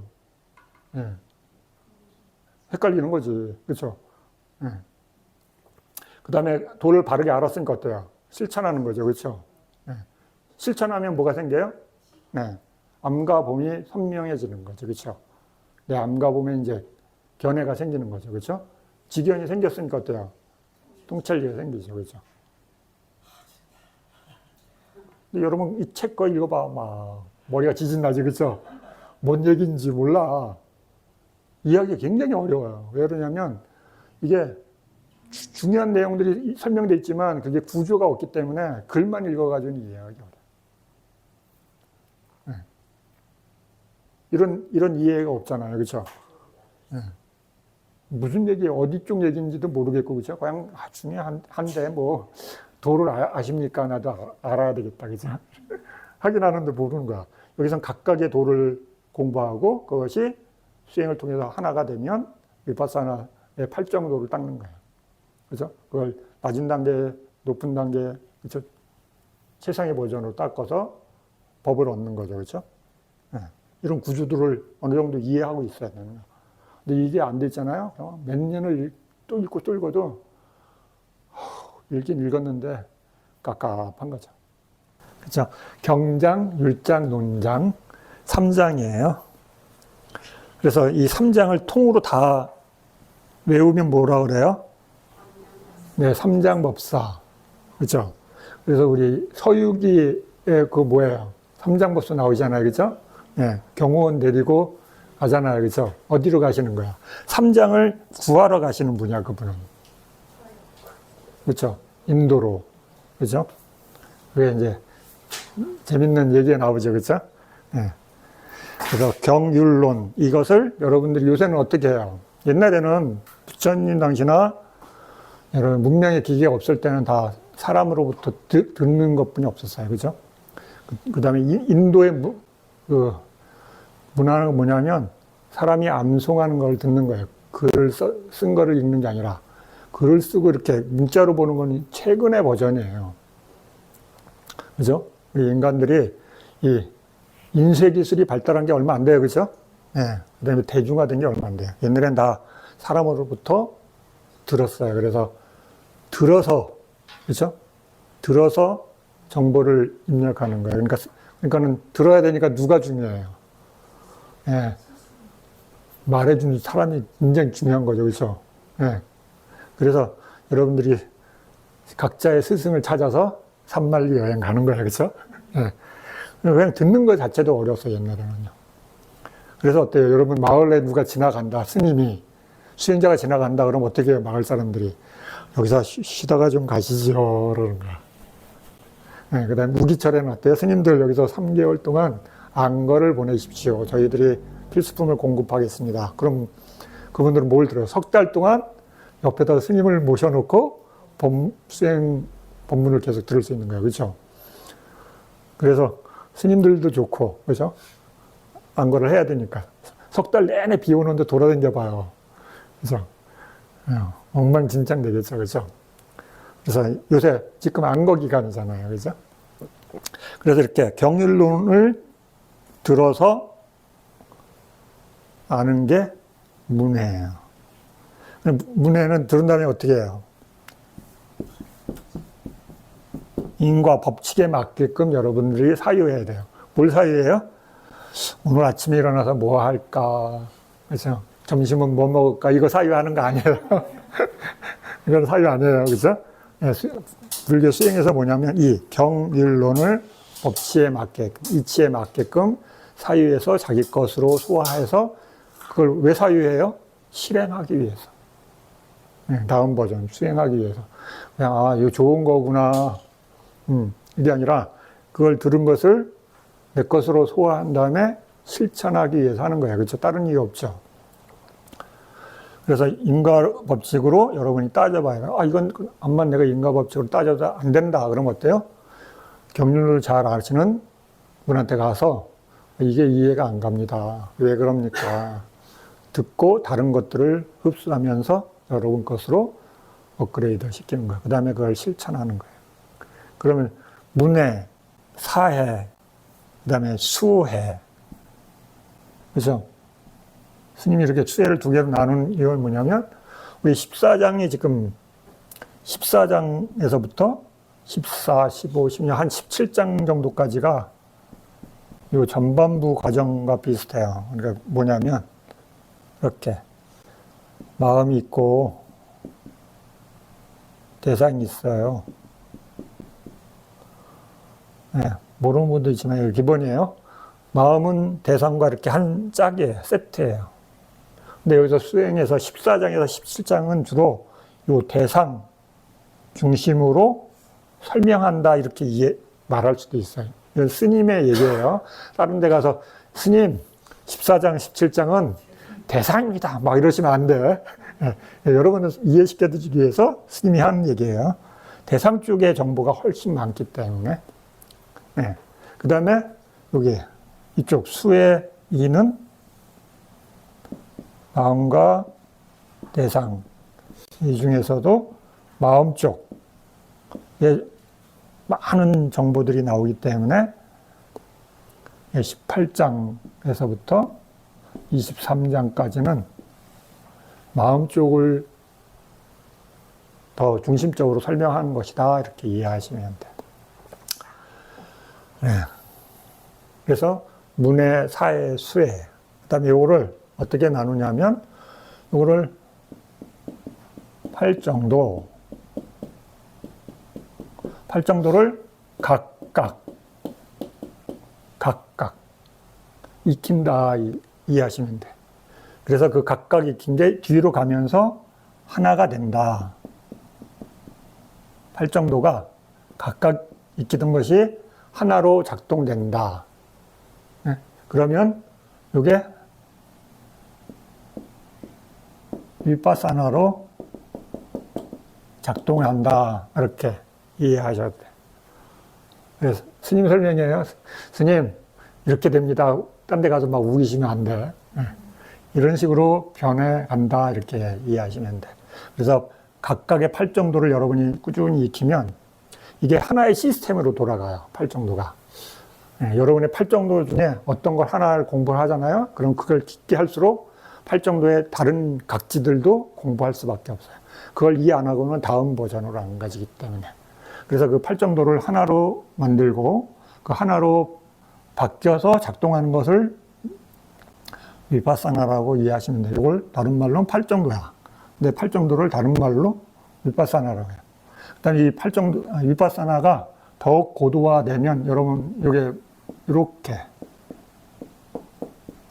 헷갈리는 거지. 그렇죠? 그 다음에 도를 바르게 알았으니까 어때요? 실천하는 거죠. 그렇죠? 실천하면 뭐가 생겨요? 암과 봄이 선명해지는 거죠. 그렇죠? 내 암과 봄에 이제 견해가 생기는 거죠. 그렇죠? 지견이 생겼으니까 어때요? 통찰리가 생기죠. 그렇죠? 근데 여러분 이 책 거 읽어봐. 머리가 지진나지. 그렇죠? 뭔 얘기인지 몰라. 이해하기 굉장히 어려워요. 왜 그러냐면 이게 중요한 내용들이 설명되어 있지만 그게 구조가 없기 때문에 글만 읽어가지고 이해하기 어려워요. 이런 이해가 없잖아요. 그렇죠? 무슨 얘기, 어디 쪽 얘기인지도 모르겠고, 그렇죠? 그냥 중요한데 뭐 도를 아십니까? 나도 알아야 되겠다. 그렇죠? 하긴 하는데 모르는 거야. 여기선 각각의 도를 공부하고 그것이 수행을 통해서 하나가 되면 위파사나의 8정도를 닦는 거예요. 그렇죠? 그걸 낮은 단계, 높은 단계, 그렇죠? 최상의 버전으로 닦아서 법을 얻는 거죠. 그렇죠? 이런 구조들을 어느 정도 이해하고 있어야 되는 거예요. 근데 이게 안 됐잖아요. 몇 년을 또 읽고 또 읽어도 읽긴 읽었는데 깝깝한 거죠. 그렇죠? 경장, 율장, 논장 3장이에요. 그래서 이 3장을 통으로 다 외우면 뭐라 그래요? 네, 3장 법사. 그렇죠? 그래서 우리 서유기의 그 뭐예요? 3장 법사 나오잖아요. 그렇죠? 경호원 데리고 가잖아요. 그렇죠? 어디로 가시는 거야? 3장을 구하러 가시는 분이야, 그분은. 그렇죠? 인도로. 그죠? 그게 이제 재밌는 얘기가 나오죠. 그죠? 예. 그래서 경율론, 이것을 여러분들이 요새는 어떻게 해요? 옛날에는 부처님 당시나 여러분 문명의 기계가 없을 때는 다 사람으로부터 듣는 것뿐이 없었어요. 그죠? 그 다음에 인도의 그 문화는 뭐냐면 사람이 암송하는 걸 듣는 거예요. 글을 쓴 거를 읽는 게 아니라 글을 쓰고 이렇게 문자로 보는 건 최근의 버전이에요. 그죠? 우리 인간들이 이 인쇄 기술이 발달한 게 얼마 안 돼요. 그죠? 예. 그 다음에 대중화된 게 얼마 안 돼요. 옛날엔 다 사람으로부터 들었어요. 그래서 들어서, 그죠? 들어서 정보를 입력하는 거예요. 그러니까는 들어야 되니까 누가 중요해요. 예. 말해주는 사람이 굉장히 중요한 거죠. 그죠? 예. 그래서 여러분들이 각자의 스승을 찾아서 산만리 여행 가는 거예요. 그죠? 예. 그냥 듣는 것 자체도 어려웠어요, 옛날에는요. 그래서 어때요? 여러분, 마을에 누가 지나간다, 스님이, 수행자가 지나간다, 그러면 어떻게 해요, 마을 사람들이? 여기서 쉬다가 좀 가시죠, 그러는 거야. 네, 그 다음에 우기철에는 어때요? 스님들 여기서 3개월 동안 안거를 보내십시오. 저희들이 필수품을 공급하겠습니다. 그럼 그분들은 뭘 들어요? 석 달 동안 옆에다 스님을 모셔놓고 수행 법문을 계속 들을 수 있는 거예요. 그렇죠? 그래서 스님들도 좋고, 그죠? 안거를 해야 되니까. 석 달 내내 비 오는데 돌아다녀 봐요. 그죠? 엉망진창 되겠죠. 그죠? 그래서 요새 지금 안거 기간이잖아요. 그죠? 그래서 이렇게 경율론을 들어서 아는 게 문해예요. 문해는 들은 다음에 어떻게 해요? 인과 법칙에 맞게끔 여러분들이 사유해야 돼요. 뭘 사유해요? 오늘 아침에 일어나서 뭐 할까? 그래서 점심은 뭐 먹을까? 이거 사유하는 거 아니에요. 이건 사유 아니에요. 그죠? 불교 수행에서 뭐냐면 이 경율론을 법치에 맞게끔, 이치에 맞게끔 사유해서 자기 것으로 소화해서 그걸 왜 사유해요? 실행하기 위해서. 다음 버전, 수행하기 위해서. 그냥, 이거 좋은 거구나. 이게 아니라 그걸 들은 것을 내 것으로 소화한 다음에 실천하기 위해서 하는 거예요. 그렇죠? 다른 이유 없죠. 그래서 인과 법칙으로 여러분이 따져봐요. 이건 암만 내가 인과 법칙으로 따져도 안 된다. 그러면 어때요? 경륜을 잘 아시는 분한테 가서 이게 이해가 안 갑니다. 왜 그럽니까? 듣고 다른 것들을 흡수하면서 여러분 것으로 업그레이드 시키는 거예요. 그 다음에 그걸 실천하는 거예요. 그러면 문해, 사해, 그 다음에 수해. 그죠? 스님이 이렇게 수해를 두 개로 나눈 이유는 뭐냐면, 우리 14장이 지금 14장에서부터 14, 15, 16, 한 17장 정도까지가 이 전반부 과정과 비슷해요. 그러니까 뭐냐면, 이렇게 마음이 있고 대상이 있어요. 네, 모르는 분도 있지만 이게 기본이에요. 마음은 대상과 이렇게 한 짝이에요. 세트예요. 근데 여기서 수행에서 14장에서 17장은 주로 이 대상 중심으로 설명한다 이렇게 말할 수도 있어요. 이건 스님의 얘기예요. 다른 데 가서 스님 14장 17장은 대상입니다 막 이러시면 안 돼. 여러분을 이해시켜주기 위해서 스님이 하는 얘기예요. 대상 쪽의 정보가 훨씬 많기 때문에. 그 다음에 여기 이쪽 수의 이는 마음과 대상, 이 중에서도 마음 쪽에 많은 정보들이 나오기 때문에 18장에서부터 23장까지는 마음 쪽을 더 중심적으로 설명하는 것이다 이렇게 이해하시면 돼요. 그래서 문해, 사해, 수해, 그 다음에 이거를 어떻게 나누냐면 이거를 8정도를 각각 익힌다 이해하시면 돼. 그래서 그 각각 익힌 게 뒤로 가면서 하나가 된다. 팔정도가 각각 익히던 것이 하나로 작동된다. 네. 그러면 이게 위파사나로 작동을 한다. 이렇게 이해하셔야 돼요. 그래서 스님 설명이에요. 스님, 이렇게 됩니다. 딴 데 가서 막 우기시면 안 돼. 네. 이런 식으로 변해간다. 이렇게 이해하시면 돼. 그래서 각각의 팔정도를 여러분이 꾸준히 익히면 이게 하나의 시스템으로 돌아가요. 팔정도가. 네, 여러분의 팔정도 중에 어떤 걸 하나를 공부를 하잖아요. 그럼 그걸 깊게 할수록 팔정도의 다른 각지들도 공부할 수밖에 없어요. 그걸 이해 안 하고는 다음 버전으로 안 가지기 때문에. 그래서 그 팔정도를 하나로 만들고 그 하나로 바뀌어서 작동하는 것을 위파사나라고 이해하시면 돼요. 이걸 다른 말로는 팔정도야. 근데 팔정도를 다른 말로 위파사나라고 해요. 일단 이 팔정도, 위파사나가 더욱 고도화되면 여러분, 이게 이렇게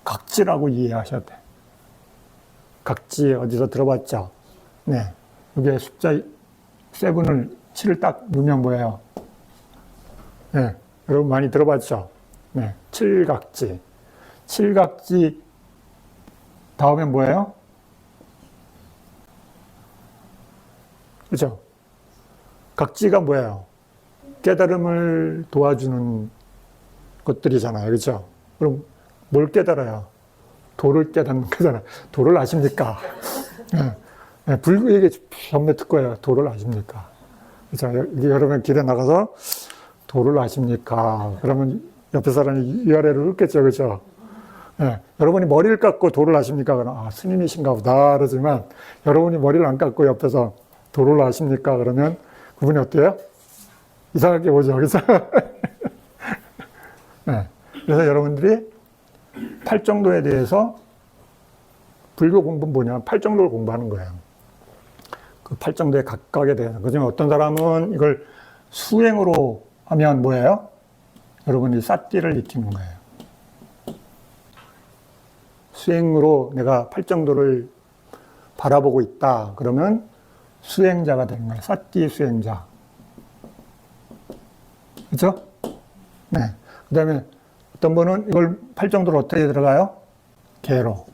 각지라고 이해하셔야 돼. 각지 어디서 들어봤죠? 네. 이게 숫자 7을 딱 넣으면 뭐예요? 네. 여러분 많이 들어봤죠? 네. 칠각지. 칠각지 다음에 뭐예요? 그죠? 각지가 뭐예요? 깨달음을 도와주는 것들이잖아요. 그죠? 그럼 뭘 깨달아요? 도를 깨닫는 거잖아요. 도를 아십니까? 네. 네. 불교에게 전매 특거예요. 도를 아십니까? 그죠? 여러분 길에 나가서 도를 아십니까? 그러면 옆에 사람이 위아래를 읊겠죠. 그죠? 네. 여러분이 머리를 깎고 도를 아십니까? 그러면 아, 스님이신가 보다. 그러지만 여러분이 머리를 안 깎고 옆에서 도를 아십니까? 그러면 그분이 어때요? 이상하게 보죠. 그래서 네. 그래서 여러분들이 팔정도에 대해서 불교 공부는 뭐냐면 팔정도를 공부하는 거예요. 그 팔정도의 각각에 대해서. 그중에 어떤 사람은 이걸 수행으로 하면 뭐예요? 여러분이 사띠를 익히는 거예요. 수행으로 내가 팔정도를 바라보고 있다. 그러면 수행자가 되는 거예요. 사띠 수행자. 그렇죠? 네. 그 다음에 어떤 분은 이걸 팔정도로 어떻게 들어가요? 개로.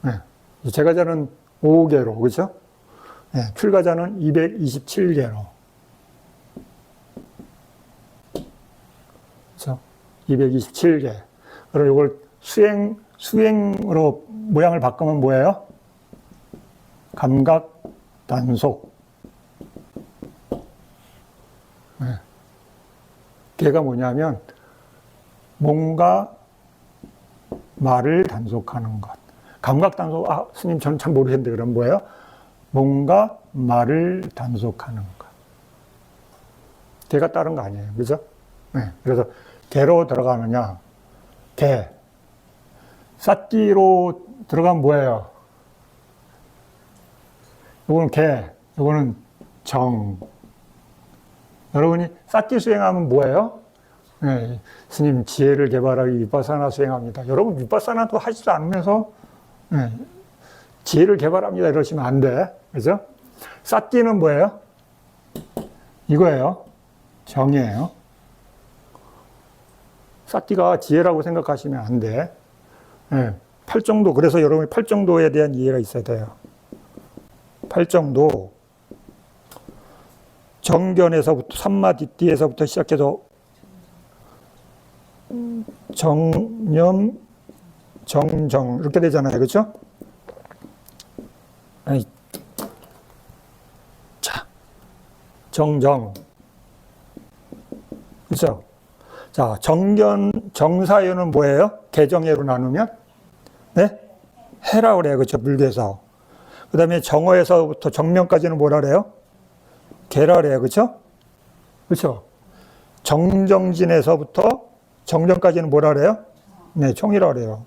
네. 제가자는 5개로, 그죠? 네. 출가자는 227개로. 그죠? 227개. 그리고 이걸 수행으로 모양을 바꾸면 뭐예요? 감각, 단속. 네. 걔가 뭐냐면 뭔가 말을 단속하는 것. 감각 단속, 아, 스님 저는 참 모르겠는데 그럼 뭐예요? 뭔가 말을 단속하는 것. 걔가 다른 거 아니에요. 그죠? 네. 그래서 개로 들어가느냐, 개. 사띠로 들어가면 뭐예요? 이거는 개, 이거는 정. 여러분이 사띠 수행하면 뭐예요? 네, 스님 지혜를 개발하기 위파사나 수행합니다. 여러분 위파사나도 하지도 않으면서 네, 지혜를 개발합니다 이러시면 안 돼. 그죠? 사띠는 뭐예요? 이거예요. 정이에요. 사띠가 지혜라고 생각하시면 안 돼. 네, 팔정도. 그래서 여러분이 팔정도에 대한 이해가 있어야 돼요. 팔정도. 정견에서부터, 삼마디띠에서부터 시작해서 정념, 정정 이렇게 되잖아요. 그렇죠? 자, 정정. 그렇죠? 자, 정견, 정사연은 뭐예요? 개정해로 나누면? 네? 해라고 그래요. 그렇죠? 불교에서. 그 다음에 정어에서부터 정명까지는 뭐라 그래요? 개라 그래요. 그렇죠? 그렇죠? 정정진에서부터 정정까지는 뭐라 그래요? 네, 총이라 그래요.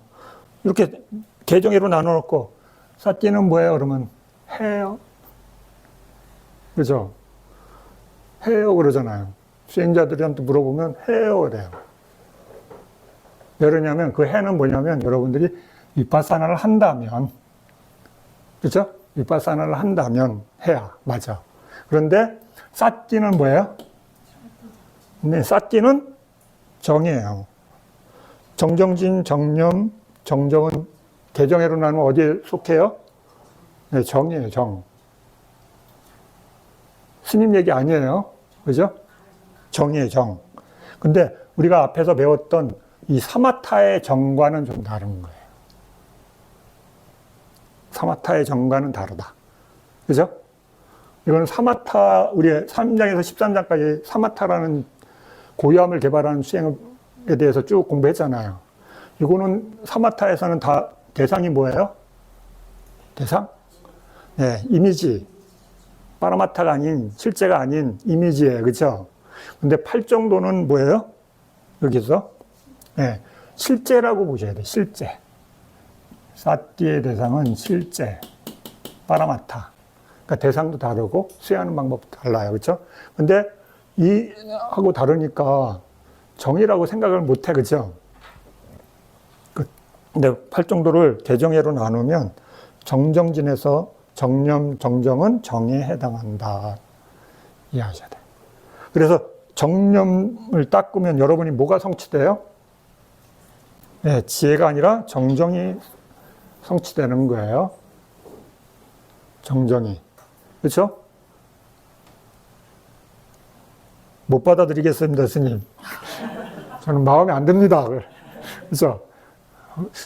이렇게 개정해로 나눠 놓고 사띠는 뭐예요? 그러면 해요. 그렇죠? 해요 그러잖아요. 수행자들한테 물어보면 해요 그래요. 왜 그러냐면 그 해는 뭐냐면 여러분들이 위파사나를 한다면, 그렇죠? 위파사나를 한다면 해야 맞아. 그런데 사티는 뭐예요? 네, 사티는 정이에요. 정정진, 정념, 정정은 개정해로 나누면 어디에 속해요? 네, 정이에요, 정. 스님 얘기 아니에요. 그죠? 정이에요, 정. 근데 우리가 앞에서 배웠던 이 사마타의 정과는 좀 다른 거예요. 사마타의 정과는 다르다. 그죠? 이거는 사마타, 우리 3장에서 13장까지 사마타라는 고유함을 개발하는 수행에 대해서 쭉 공부했잖아요. 이거는 사마타에서는 다 대상이 뭐예요? 대상? 네, 이미지. 파라마타가 아닌, 실제가 아닌 이미지예요. 그죠? 근데 팔정도는 뭐예요? 여기서? 네, 실제라고 보셔야 돼요. 실제. 사띠의 대상은 실제. 파라마타. 그러니까 대상도 다르고 수행하는 방법도 달라요. 그렇죠? 근데 이 하고 다르니까 정이라고 생각을 못 해. 그렇죠? 근데 팔정도를 개정해로 나누면 정정진에서 정념, 정정은 정에 해당한다. 이해하셔야 돼요. 그래서 정념을 닦으면 여러분이 뭐가 성취돼요? 네, 지혜가 아니라 정정이 성취되는 거예요. 정정이. 그렇죠? 못 받아들이겠습니다, 스님. 저는 마음에 안 듭니다. 그렇죠?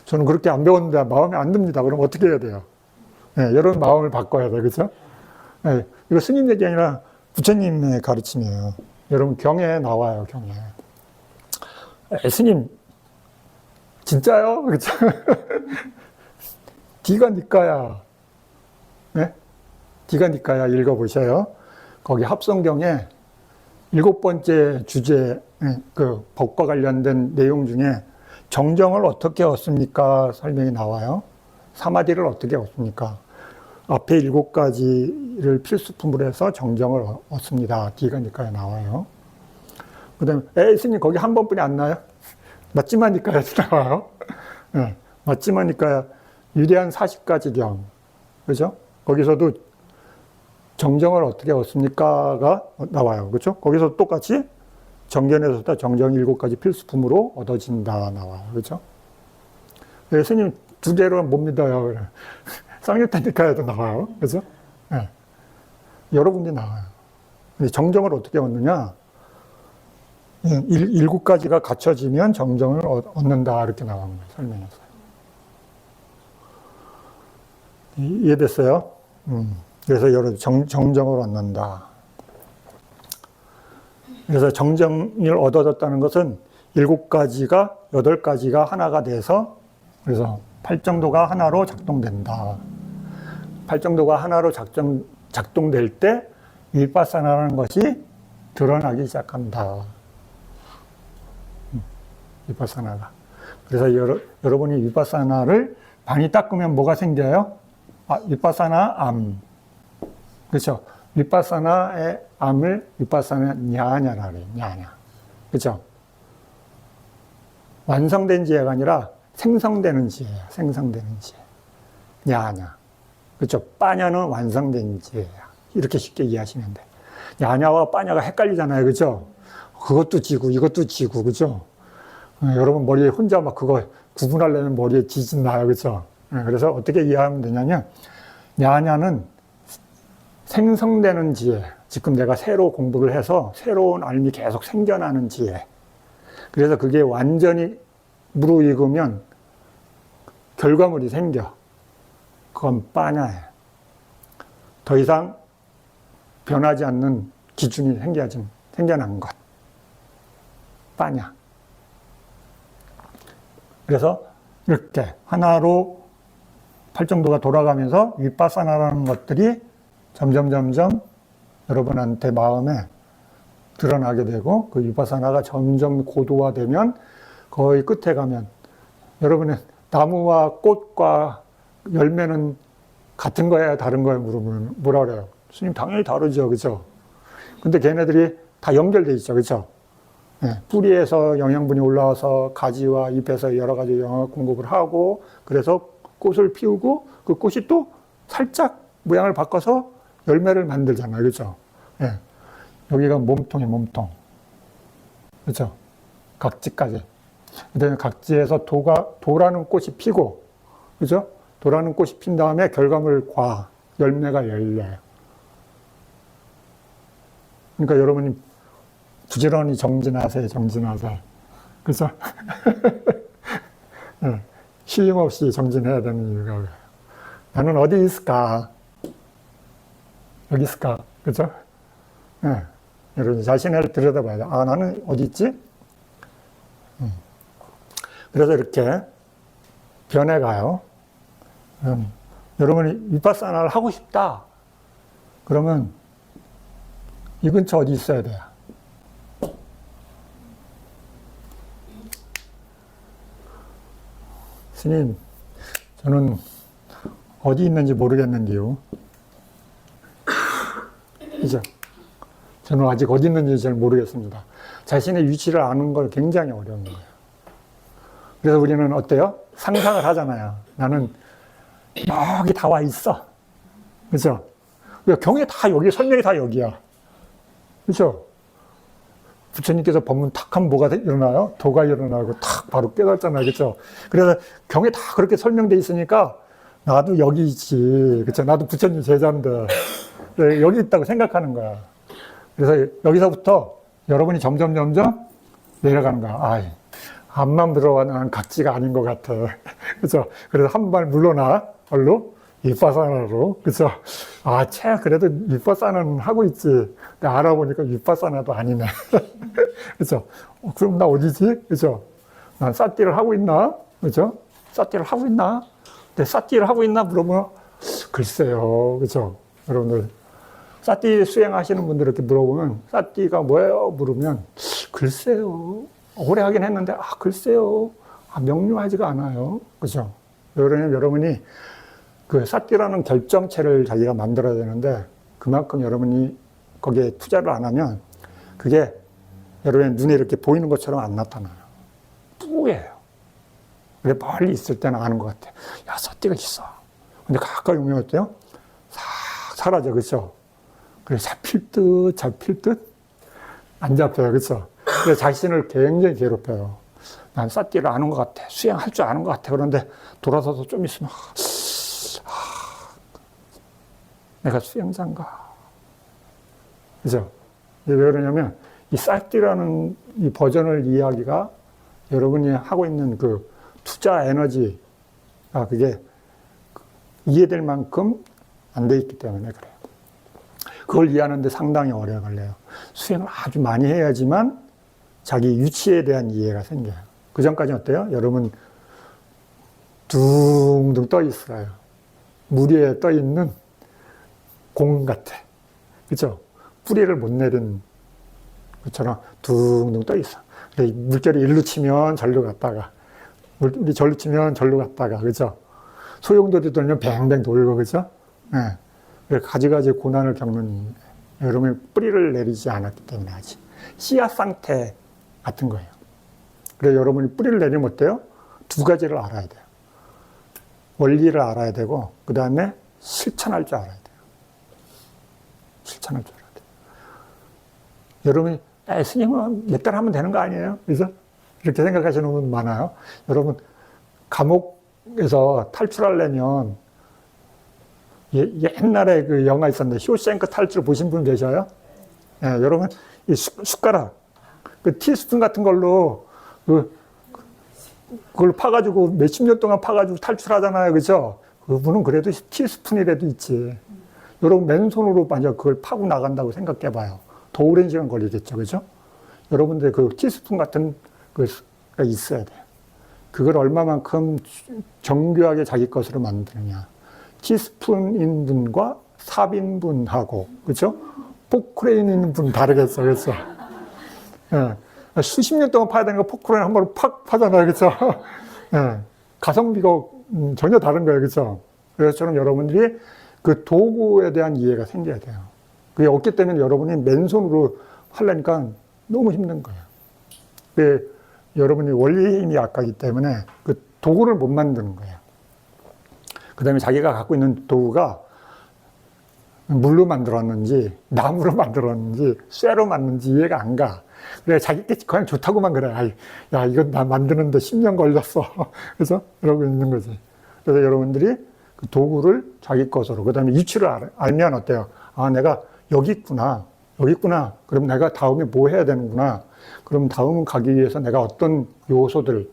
저는 그렇게 안 배웠는데 마음에 안 듭니다. 그럼 어떻게 해야 돼요? 네, 여러분 마음을 바꿔야 돼요. 그렇죠? 네, 이거 스님 얘기 아니라 부처님의 가르침이에요. 여러분 경에 나와요, 경에. 스님, 진짜요? 그렇죠? 디가 니까야. 네? 디가 니까야 읽어보셔요. 거기 합성경에 7번째 주제, 그 법과 관련된 내용 중에 정정을 어떻게 얻습니까? 설명이 나와요. 사마디를 어떻게 얻습니까? 앞에 7가지를 필수품으로 해서 정정을 얻습니다. 디가 니까야 나와요. 그 다음에, 스님, 거기 한 번뿐이 안 나요? 맞지만 니까야 나와요. 네, 맞지만 니까야 위대한 40가지 경. 그죠? 거기서도 정정을 어떻게 얻습니까가 나와요. 그렇죠? 거기서 똑같이 정견에서도 정정 7가지 필수품으로 얻어진다 나와요. 그렇죠? 네, 스님 두 개로 못 믿어요. 쌍욕타니까에도 나와요. 그렇죠? 네. 여러 군데 나와요. 근데 정정을 어떻게 얻느냐? 7가지가 갖춰지면 정정을 얻는다 이렇게 나온 거예요. 설명했어요. 이해됐어요? 그래서 여러 정정을 얻는다. 그래서 정정을 얻어졌다는 것은 7가지가 8가지가 하나가 돼서 그래서 팔정도가 하나로 작동된다. 팔정도가 하나로 작동될 때 위파사나라는 것이 드러나기 시작한다. 위파사나가. 그래서 여러분이 위파사나를 많이 닦으면 뭐가 생겨요? 위파사나 암. 그렇죠? 위파사나의 암을 위파사나 냐냐라 그래요. 냐냐. 그렇죠? 완성된 지혜가 아니라 생성되는 지혜야. 생성되는 지혜. 냐냐. 그렇죠? 빠냐는 완성된 지혜야. 이렇게 쉽게 이해하시면 돼. 냐냐와 빠냐가 헷갈리잖아요. 그렇죠? 그것도 지고 이것도 지고. 그렇죠? 여러분 머리에 혼자 막 그거 구분하려면 머리에 지진 나요. 그렇죠? 그래서 어떻게 이해하면 되냐면 냐냐는 생성되는 지혜. 지금 내가 새로 공부를 해서 새로운 알미 계속 생겨나는 지혜. 그래서 그게 완전히 무르익으면 결과물이 생겨. 그건 빠냐예요. 더 이상 변하지 않는 기준이 생겨난 것. 빠냐. 그래서 이렇게 하나로 팔정도가 돌아가면서 위파사나라는 것들이 점점 여러분한테 마음에 드러나게 되고 그 위파사나가 점점 고도화되면 거의 끝에 가면 여러분의 나무와 꽃과 열매는 같은 거야 다른 거야 물으면 뭐라 그래요? 스님 당연히 다르죠. 그죠? 근데 걔네들이 다 연결돼 있죠. 그죠? 네, 뿌리에서 영양분이 올라와서 가지와 잎에서 여러 가지 영양 공급을 하고 그래서 꽃을 피우고 그 꽃이 또 살짝 모양을 바꿔서 열매를 만들잖아요. 그죠? 예. 여기가 몸통이 몸통. 그죠? 각지까지. 그 다음에 각지에서 도라는 꽃이 피고, 그죠? 도라는 꽃이 핀 다음에 결과물 과, 열매가 열려요. 그러니까 여러분이 부지런히 정진하세요, 정진하세요. 그죠? 네. 쉼 없이 정진해야 되는 이유가 왜요? 나는 어디 있을까? 여기 있을까? 그죠? 네. 여러분 자신을 들여다봐야 돼. 아, 나는 어디 있지? 그래서 이렇게 변해가요. 여러분이 위파사나를 하고 싶다. 그러면 이 근처 어디 있어야 돼요? 스님, 저는 어디 있는지 모르겠는데요. 그죠? 저는 아직 어디 있는지 잘 모르겠습니다. 자신의 위치를 아는 걸 굉장히 어려운 거예요. 그래서 우리는 어때요? 상상을 하잖아요. 나는 여기 다 와 있어. 그죠? 경에 다 여기, 설명이 다 여기야. 그죠? 부처님께서 법문 탁 하면 뭐가 일어나요? 도가 일어나고 탁 바로 깨닫잖아요. 그죠? 그래서 경에 다 그렇게 설명돼 있으니까 나도 여기 있지. 그죠? 나도 부처님 제자인데 여기 있다고 생각하는 거야. 그래서 여기서부터 여러분이 점점 내려가는 거야. 아이, 앞만 들어와 난 각지가 아닌 것 같아. 그죠? 그래서 한 발 물러나. 얼로? 위파사나로. 그죠? 아, 그래도 위파사나는 하고 있지. 근데 알아보니까 위파사나도 아니네. 그죠? 그럼 나 어디지? 그죠? 난 사띠를 하고 있나? 그죠? 사띠를 하고 있나? 근데 사띠를 하고 있나? 물어보면, 글쎄요. 그죠? 여러분들. 사띠 수행하시는 분들 이렇게 물어보면, 사띠가 뭐예요? 물으면, 글쎄요. 오래 하긴 했는데, 글쎄요. 명료하지가 않아요. 그죠? 여러분이 그 사띠라는 결정체를 자기가 만들어야 되는데, 그만큼 여러분이 거기에 투자를 안 하면, 그게 여러분의 눈에 이렇게 보이는 것처럼 안 나타나요. 뿌예요. 근데 멀리 있을 때는 아는 것 같아. 야, 사띠가 있어. 근데 가까이 오면 어때요? 싹 사라져. 그죠? 그래, 잡힐 듯? 안 잡혀요. 그죠? 그래서 자신을 굉장히 괴롭혀요. 난 사띠를 아는 것 같아. 수행할 줄 아는 것 같아. 그런데 돌아서서 좀 있으면, 내가 수행자인가. 그죠? 왜 그러냐면, 이 사띠라는 이 버전을 이해하기가 여러분이 하고 있는 그 투자 에너지가 그게 이해될 만큼 안 돼 있기 때문에 그래요. 그걸 이해하는데 상당히 오래 걸려요. 수행을 아주 많이 해야지만 자기 위치에 대한 이해가 생겨요. 그 전까지는 어때요? 여러분 둥둥 떠 있어요. 물 위에 떠 있는 공 같아. 그죠? 뿌리를 못 내린 것처럼 둥둥 떠 있어. 물결이 일로 치면 절로 갔다가, 물이 절로 치면 절로 갔다가, 그죠? 소용돌이 돌면 뱅뱅 돌고, 그죠? 네. 가지가지 고난을 겪는, 여러분이 뿌리를 내리지 않았기 때문에 아직. 씨앗 상태 같은 거예요. 그래서 여러분이 뿌리를 내리면 어때요? 두 가지를 알아야 돼요. 원리를 알아야 되고, 그 다음에 실천할 줄 알아야 돼요. 실천할 줄 알아야 돼요. 여러분이, 스님은 몇 달 하면 되는 거 아니에요? 그래서 이렇게 생각하시는 분 많아요. 여러분, 감옥에서 탈출하려면, 옛날에 그 영화 있었는데, 쇼생크 탈출 보신 분 계셔요? 예, 여러분, 이 숟가락, 그 티스푼 같은 걸로, 그걸 파가지고 몇십 년 동안 파가지고 탈출하잖아요. 그죠? 그분은 그래도 티스푼이라도 있지. 여러분, 맨손으로 만약 그걸 파고 나간다고 생각해 봐요. 더 오랜 시간 걸리겠죠. 그죠? 여러분들 그 티스푼 같은 거가 있어야 돼요. 그걸 얼마만큼 정교하게 자기 것으로 만드느냐. 티스푼인 분과 삽인 분하고, 그죠? 포크레인인 분 다르겠어. 그죠? 예. 수십 년 동안 파야 되는 거 포크레인 한 번에 팍 파잖아요. 그죠? 예. 가성비가 전혀 다른 거예요. 그죠? 그래서 저는 여러분들이 그 도구에 대한 이해가 생겨야 돼요. 그게 없기 때문에 여러분이 맨손으로 하려니까 너무 힘든 거예요. 여러분이 원리의 힘이 약하기 때문에 그 도구를 못 만드는 거예요. 그 다음에 자기가 갖고 있는 도구가 물로 만들었는지 나무로 만들었는지 쇠로 만든지 이해가 안 가. 그래 자기 게 그냥 좋다고만 그래. 아이, 야 이거 나 만드는데 10년 걸렸어. 그래서 이러고 있는 거지. 그래서 여러분들이 그 도구를 자기 것으로 그다음에 위치를 알면 어때요? 아 내가 여기 있구나. 여기 있구나. 그럼 내가 다음에 뭐 해야 되는구나. 그럼 다음 가기 위해서 내가 어떤 요소들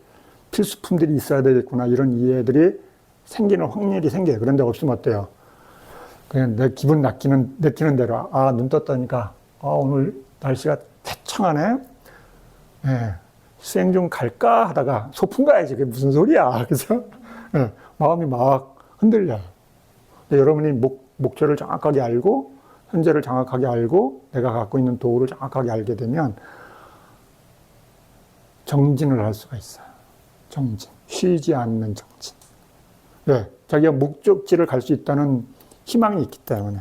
필수품들이 있어야 되겠구나. 이런 이해들이 생기는 확률이 생겨요. 그런데 없으면 어때요? 그냥 내 기분 내키는 대로 아 눈 떴다니까 아 오늘 날씨가 태청하네. 예, 수행 좀 갈까 하다가 소풍 가야지. 그게 무슨 소리야. 그죠? 예, 마음이 막 흔들려요. 여러분이 목표를 정확하게 알고 현재를 정확하게 알고 내가 갖고 있는 도구를 정확하게 알게 되면 정진을 할 수가 있어요. 정진. 쉬지 않는 정진. 왜? 자기가 목적지를 갈 수 있다는 희망이 있기 때문에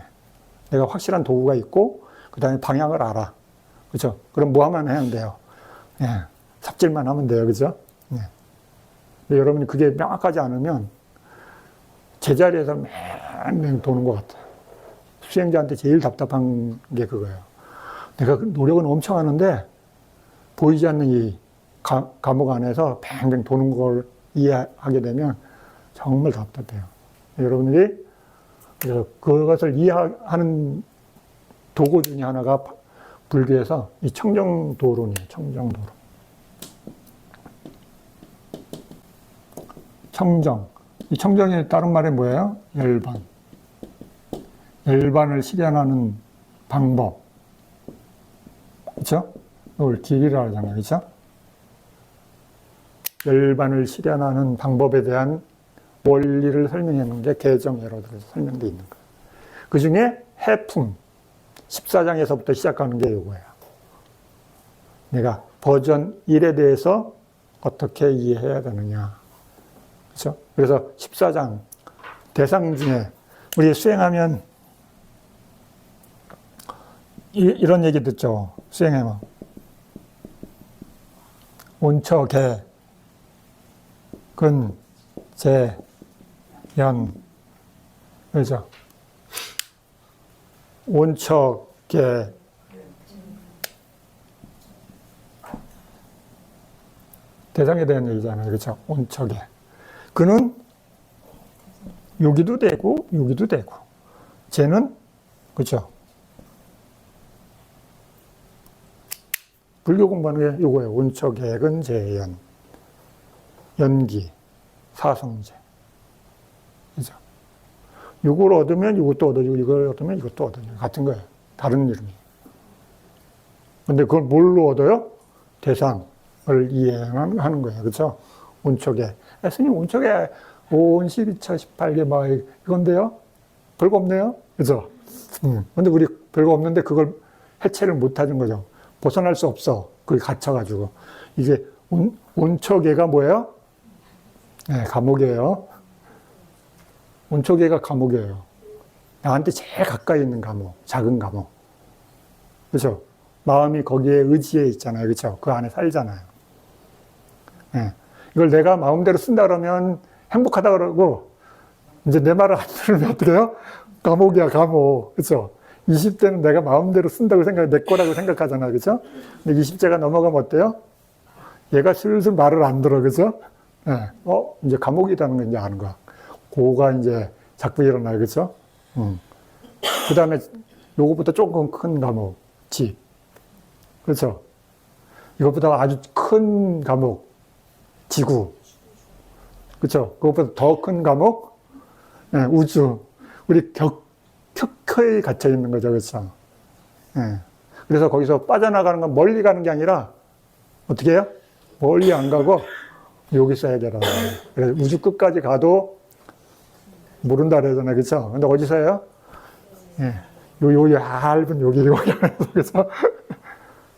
내가 확실한 도구가 있고 그 다음에 방향을 알아. 그죠? 그럼 뭐 하면 하면 돼요? 예, 삽질만 하면 돼요. 그죠? 예. 근데 여러분이 그게 명확하지 않으면 제자리에서 맹맹 도는 것 같아요. 수행자한테 제일 답답한 게 그거예요. 내가 노력은 엄청 하는데 보이지 않는 이 감옥 안에서 뱅뱅 도는 걸 이해하게 되면 정말 답답해요. 여러분들이 그래서 그것을 이해하는 도구 중에 하나가 불교에서 이 청정도론이에요. 청정도론. 청정. 이 청정의 다른 말이 뭐예요? 열반. 열반을 실현하는 방법. 그렇죠? 이걸 길이라고 하잖아요. 그렇죠? 열반을 실현하는 방법에 대한 원리를 설명해 놓은 게 개정예로 들어서 설명되어 있는 거예요. 그 중에 해품, 14장에서부터 시작하는 게 이거예요. 내가 버전 1에 대해서 어떻게 이해해야 되느냐. 그렇죠? 그래서 14장 대상 중에 우리 수행하면 이런 얘기 듣죠. 수행하면 온처,개, 근, 재, 연. 그죠? 온처,개, 대상에 대한 얘기잖아요. 그렇죠? 온처계. 그는 여기도 되고 여기도 되고 쟤는 그렇죠? 불교 공부하는 게 이거예요. 온처계근 재연, 연기, 사성제. 그죠? 이걸 얻으면 이것도 얻어지고 이걸 얻으면 이것도 얻어지고 같은 거예요. 다른 이름이에요. 근데 그걸 뭘로 얻어요? 대상을 이해하는 거예요. 그렇죠? 온처계. 스님 온처계 5온 12처 18개 막 이건데요? 별거 없네요. 그죠? 근데 우리 별거 없는데 그걸 해체를 못 하는 거죠. 벗어날 수 없어. 그게 갇혀가지고. 이게 온처계가 뭐예요? 네, 감옥이에요. 온처계가 감옥이에요. 나한테 제일 가까이 있는 감옥, 작은 감옥. 그렇죠? 마음이 거기에 의지해 있잖아요. 그렇죠? 그 안에 살잖아요. 네. 이걸 내가 마음대로 쓴다 그러면 행복하다 그러고 이제 내 말을 안 들으면 어떻게 해요? 감옥이야, 감옥. 그렇죠? 20대는 내가 마음대로 쓴다고 내 거라고 생각하잖아요. 그렇죠? 근데 20대가 넘어가면 어때요? 얘가 슬슬 말을 안 들어. 그렇죠? 네. 이제 감옥이라는 걸 이제 아는 거야. 고가 이제 자꾸 일어나요. 그렇죠? 그 다음에 요거보다 조금 큰 감옥, 집. 그렇죠? 이것보다 아주 큰 감옥, 지구. 그렇죠? 그것보다 더 큰 감옥, 네, 우주. 우리 켜켜이 갇혀 있는 거죠. 그렇죠? 네. 그래서 거기서 빠져나가는 건 멀리 가는 게 아니라 어떻게 해요? 멀리 안 가고 여기 있어야 되라. 그래서 우주 끝까지 가도 모른다 그러잖아요. 그렇죠? 근데 어디서 해요? 예. 요 얇은 여기 그래서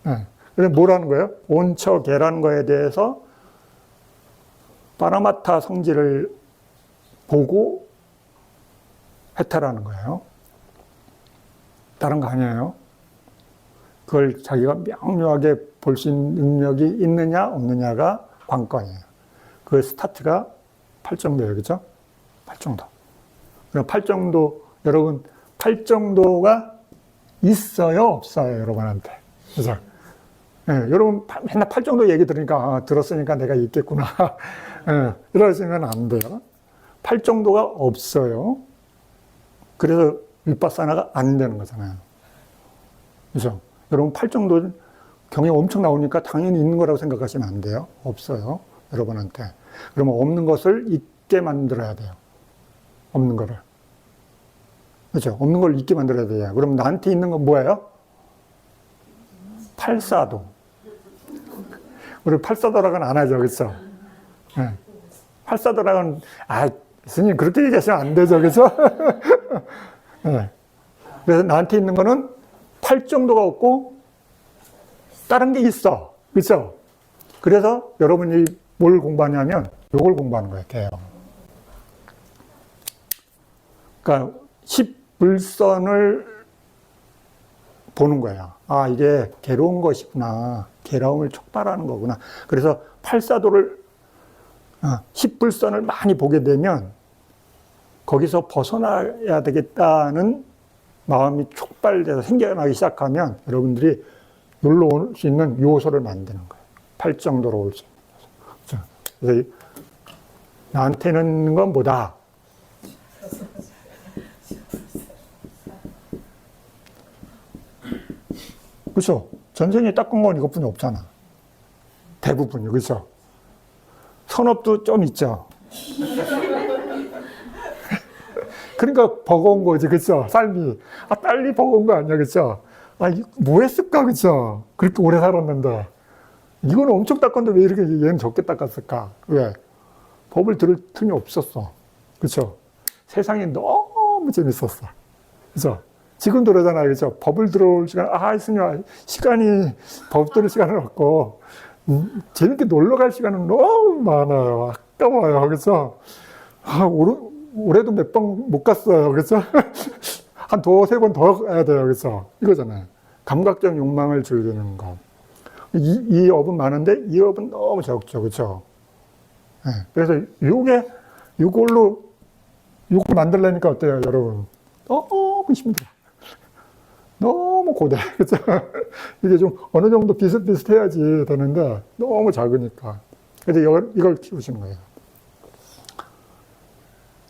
예. 그래서 뭐라는 거예요? 온처계라는 거에 대해서 파라마타 성질을 보고 해탈하는 거예요. 다른 거 아니에요. 그걸 자기가 명료하게 볼 수 있는 능력이 있느냐 없느냐가 관건이에요. 그 스타트가 8정도예요. 그죠? 8정도. 그럼 8정도, 여러분 팔정도가 있어요, 없어요, 여러분한테. 그죠? 예, 여러분 맨날 팔정도 얘기 들으니까 아, 들었으니까 내가 있겠구나. 예, 이러시면 안 돼요. 팔정도가 없어요. 그래서 윗바사나가 안 되는 거잖아요. 그죠? 여러분 팔정도 경에 엄청 나오니까 당연히 있는 거라고 생각하시면 안 돼요. 없어요, 여러분한테. 그러면 없는 것을 있게 만들어야 돼요. 없는 거를. 그렇죠? 없는 걸 있게 만들어야 돼요. 그럼 나한테 있는 건 뭐예요? 팔사도. 우리 팔사도라고는 안 하죠. 그렇죠? 네. 팔사도라고는 스님 그렇게 얘기하시면 안 되죠. 그렇죠? 네. 그래서 나한테 있는 거는 팔정도가 없고 다른 게 있어. 그렇죠? 그래서 여러분이 뭘 공부하냐면 요걸 공부하는 거예요. 개요. 그러니까 10불선을 보는 거예요. 아, 이게 괴로운 것이구나. 괴로움을 촉발하는 거구나. 그래서 팔사도를 10불선을 많이 보게 되면 거기서 벗어나야 되겠다는 마음이 촉발돼서 생겨나기 시작하면 여러분들이 놀러 올 수 있는 요소를 만드는 거예요. 팔정도로 올 수 있는 요소. 그래서 나한테는 건 뭐다? 그렇죠? 전생에 닦은 건 이것뿐이 없잖아. 대부분이. 그렇죠? 선업도 좀 있죠. 그러니까 버거운 거지. 그렇죠? 삶이. 빨리 버거운 거 아니야. 그렇죠? 뭐 했을까? 그렇죠? 그렇게 오래 살았는데. 이거는 엄청 닦았는데 왜 이렇게 얘는 적게 닦았을까? 왜? 법을 들을 틈이 없었어. 그렇죠? 세상이 너무 재밌었어. 그렇죠? 지금도 그러잖아요. 그렇죠? 법을 들어올 시간, 스님, 시간이, 법 들을 시간은 없고, 재밌게 놀러 갈 시간은 너무 많아요. 아까워요. 그렇죠? 올해도 몇 번 못 갔어요. 그렇죠? 한 두세 번 더 가야 돼요. 그렇죠? 이거잖아요. 감각적 욕망을 즐기는 거. 이 업은 많은데, 이 업은 너무 적죠. 그렇죠? 네. 그래서 이걸 만들려니까 어때요, 여러분? 너무 힘들어. 너무 고대. 그죠? 이게 좀 어느 정도 비슷비슷해야지 되는데 너무 작으니까. 그래서 이걸 키우시는 거예요.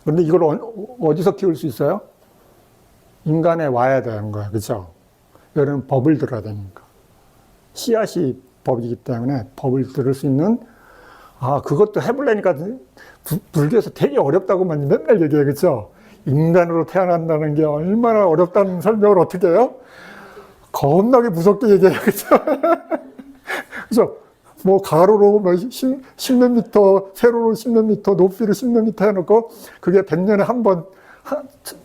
그런데 이걸 어디서 키울 수 있어요? 인간에 와야 되는 거예요. 그죠? 이거는 법을 들어야 되니까. 씨앗이 법이기 때문에 법을 들을 수 있는, 그것도 해보려니까 불교에서 되게 어렵다고만 맨날 얘기해요. 그죠? 인간으로 태어난다는 게 얼마나 어렵다는 설명을 어떻게 해요? 겁나게 무섭게 얘기해요. 그죠? 그죠? 뭐, 가로로 10몇 미터, 세로로 10몇 미터, 높이로 10몇 미터 해놓고, 그게 100년에 한 번,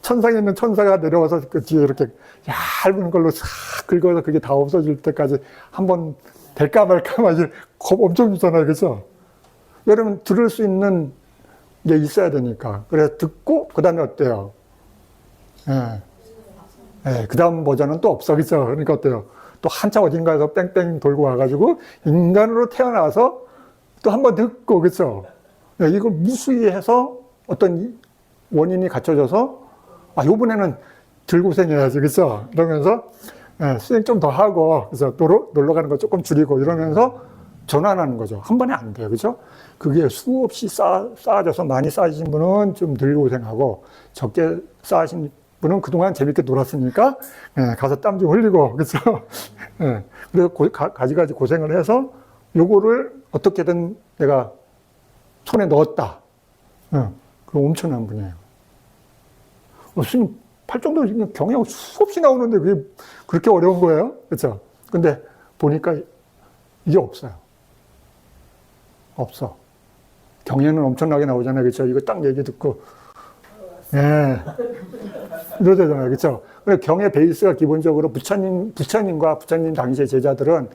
천상에 있는 천사가 내려와서 그 뒤에 이렇게 얇은 걸로 싹 긁어서 그게 다 없어질 때까지 한 번 될까 말까 막 겁 엄청 주잖아요. 그죠? 여러분, 들을 수 있는 게 있어야 되니까. 그래서 듣고, 그 다음에 어때요? 그 다음 버전은 또 없어. 그죠? 그러니까 어때요? 또 한참 어딘가에서 뺑뺑 돌고 와가지고, 인간으로 태어나서 또 한 번 듣고, 그죠? 이걸 무수히 해서 어떤 원인이 갖춰져서, 요번에는 들고생해야지. 그죠? 이러면서, 수행 좀 더 하고, 그래서 놀러 가는 거 조금 줄이고 이러면서 전환하는 거죠. 한 번에 안 돼요. 그죠? 그게 수없이 쌓아져서 많이 쌓이신 분은 좀 덜 고생하고 적게 쌓으신 분은 그동안 재밌게 놀았으니까 가서 땀 좀 흘리고 그렇죠? 그래서 가지가지 고생을 해서 요거를 어떻게든 내가 손에 넣었다. 그럼 엄청난 분이에요. 스님 팔정도 경에 수없이 나오는데 그게 그렇게 어려운 거예요? 그렇죠? 근데 보니까 이게 없어요. 없어. 경에는 엄청나게 나오잖아요. 그렇죠? 이거 딱 얘기 듣고 이러잖아요. 그렇죠? 근데 경의 베이스가 기본적으로 부처님과 부처님 당시의 제자들은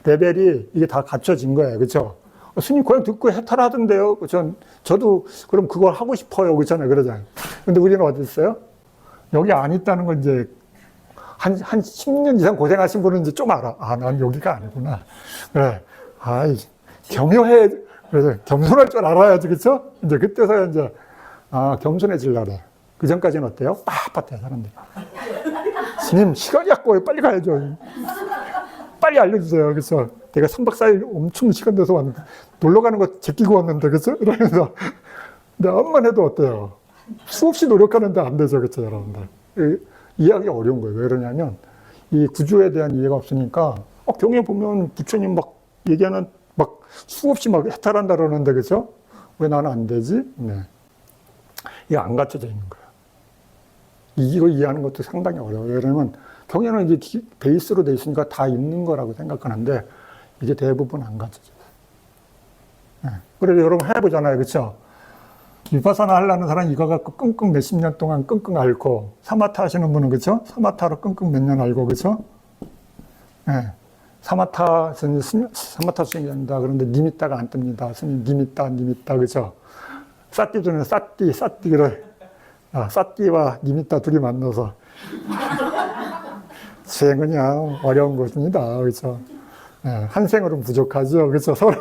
레벨이 이게 다 갖춰진 거예요. 그렇죠? 스님 그냥 듣고 해탈하던데요. 저도 그럼 그걸 하고 싶어요. 그렇잖아요. 그러잖아요. 근데 우리는 어디 있어요? 여기 안 있다는 건 이제 한 10년 이상 고생하신 분은 이제 좀 알아. 난 여기가 아니구나. 그래. 경여해. 그래서 겸손할 줄 알아야지. 그쵸? 이제 그때서야 이제, 겸손해지려고 그래. 그 전까지는 어때요? 빳빳해, 사람들이. 스님, 시간이 아까워요. 빨리 가야죠. 빨리 알려주세요. 그래서 내가 3박 4일 엄청 시간 돼서 왔는데, 놀러 가는 거 제끼고 왔는데, 그죠? 이러면서. 근데 암만 해도 어때요? 수없이 노력하는데 안 되죠. 그쵸, 여러분들? 이해하기 어려운 거예요. 왜 그러냐면, 이 구조에 대한 이해가 없으니까, 경에 보면 부처님 막 얘기하는, 막 수없이 막 해탈한다 그러는데, 그죠? 왜 나는 안 되지? 네. 이게 안 갖춰져 있는 거예요. 이거 이해하는 것도 상당히 어려워요. 왜냐면, 경에는 이제 베이스로 돼 있으니까 다 있는 거라고 생각하는데, 이게 대부분 안 갖춰져요. 네. 그래서 여러분 해보잖아요. 그쵸? 위파사나 하려는 사람 이거 갖고 끙끙 몇십 년 동안 끙끙 앓고, 사마타 하시는 분은 그쵸? 사마타로 끙끙 몇 년 알고, 그쵸? 네. 사마타 스님이란다. 그런데 니미따가 안 뜹니다. 스님, 니미따, 그쵸? 사띠들은 사띠를, 사띠와 니미따 둘이 만나서, 수행은 그냥 어려운 것입니다. 그쵸? 네. 한 생으로는 부족하죠. 그쵸? 서로.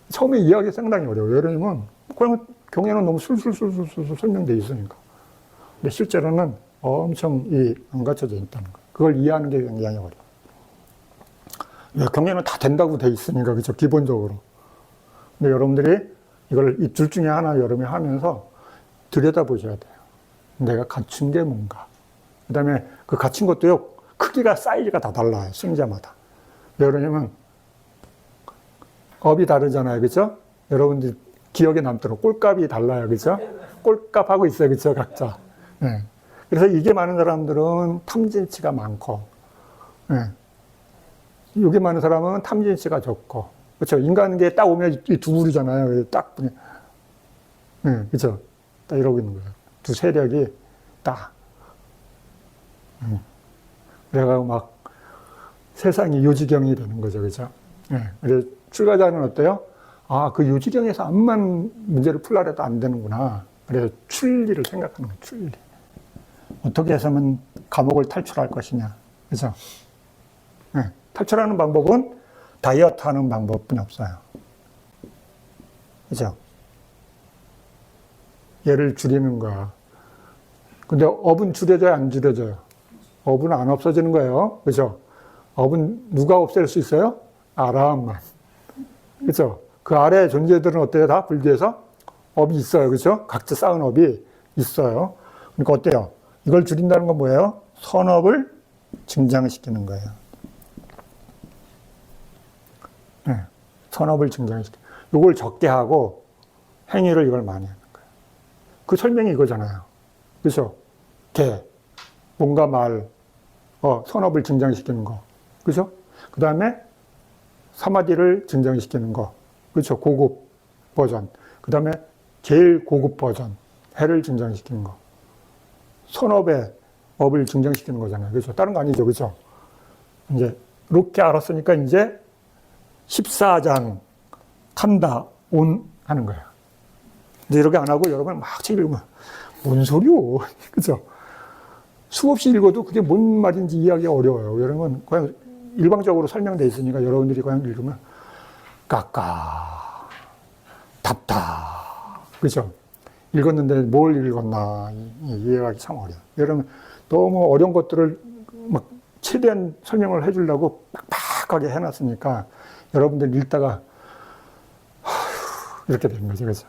처음에 이해하기 상당히 어려워요. 왜냐면, 그냥 경에는 너무 술술술술 설명되어 있으니까. 근데 실제로는 엄청 안 갖춰져 있다는 거예요. 그걸 이해하는 게 굉장히 어려워요. 왜? 경에는 다 된다고 돼 있으니까, 그죠? 기본적으로. 근데 여러분들이 이걸 이 둘 중에 하나 여러분이 하면서 들여다보셔야 돼요. 내가 갖춘 게 뭔가. 그 다음에 그 갖춘 것도요, 크기가, 사이즈가 다 달라요. 수행자마다. 왜 그러냐면, 업이 다르잖아요. 그죠? 여러분들 기억에 남도록 꼴값이 달라요. 그죠? 꼴값하고 있어요. 그죠? 각자. 네. 그래서 이게 많은 사람들은 탐진치가 많고, 네. 이게 많은 사람은 탐진치가 적고, 그렇죠? 인간계에 딱 오면 이 두 그루잖아요. 딱, 네. 그죠? 딱 이러고 있는 거예요. 두 세력이 딱. 그래가 막 세상이 요지경이 되는 거죠. 그죠? 네. 그래서 출가자는 어때요? 그 요지경에서 암만 문제를 풀라 해도 안 되는구나. 그래서 출리를 생각하는 거예요. 출리. 어떻게 해서면 감옥을 탈출할 것이냐. 그죠? 네. 탈출하는 방법은 다이어트 하는 방법뿐이 없어요. 그죠? 얘를 줄이는 거야. 근데 업은 줄여져요, 안 줄여져요? 업은 안 없어지는 거예요. 그죠? 업은 누가 없앨 수 있어요? 아라함만. 그죠? 그 아래 존재들은 어때요? 다 불교에서 업이 있어요. 그죠? 각자 쌓은 업이 있어요. 그러니까 어때요? 이걸 줄인다는 건 뭐예요? 선업을 증장시키는 거예요. 네. 선업을 증장시키는. 이걸 적게 하고 행위를 이걸 많이 하는 거예요. 그 설명이 이거잖아요. 그죠? 개, 뭔가 말, 선업을 증장시키는 거. 그죠? 그 다음에 사마디를 증장시키는 거. 그렇죠? 고급 버전. 그 다음에 제일 고급 버전. 해를 증장시키는 거. 선업의 업을 증장시키는 거잖아요. 그렇죠? 다른 거 아니죠. 그렇죠? 이제 이렇게 알았으니까 이제 14장 탄다 온 하는 거예요. 근데 이렇게 안 하고 여러분 막 책 읽으면 뭔 소리요? 그렇죠? 수없이 읽어도 그게 뭔 말인지 이해하기가 어려워요. 여러분 그냥 일방적으로 설명되어 있으니까 여러분들이 그냥 읽으면 까까 답답. 그렇죠? 읽었는데 뭘 읽었나 이해하기 참 어려워요. 여러분 너무 어려운 것들을 막 최대한 설명을 해주려고 빡빡하게 해놨으니까 여러분들 읽다가 이렇게 되는 거죠. 그렇죠?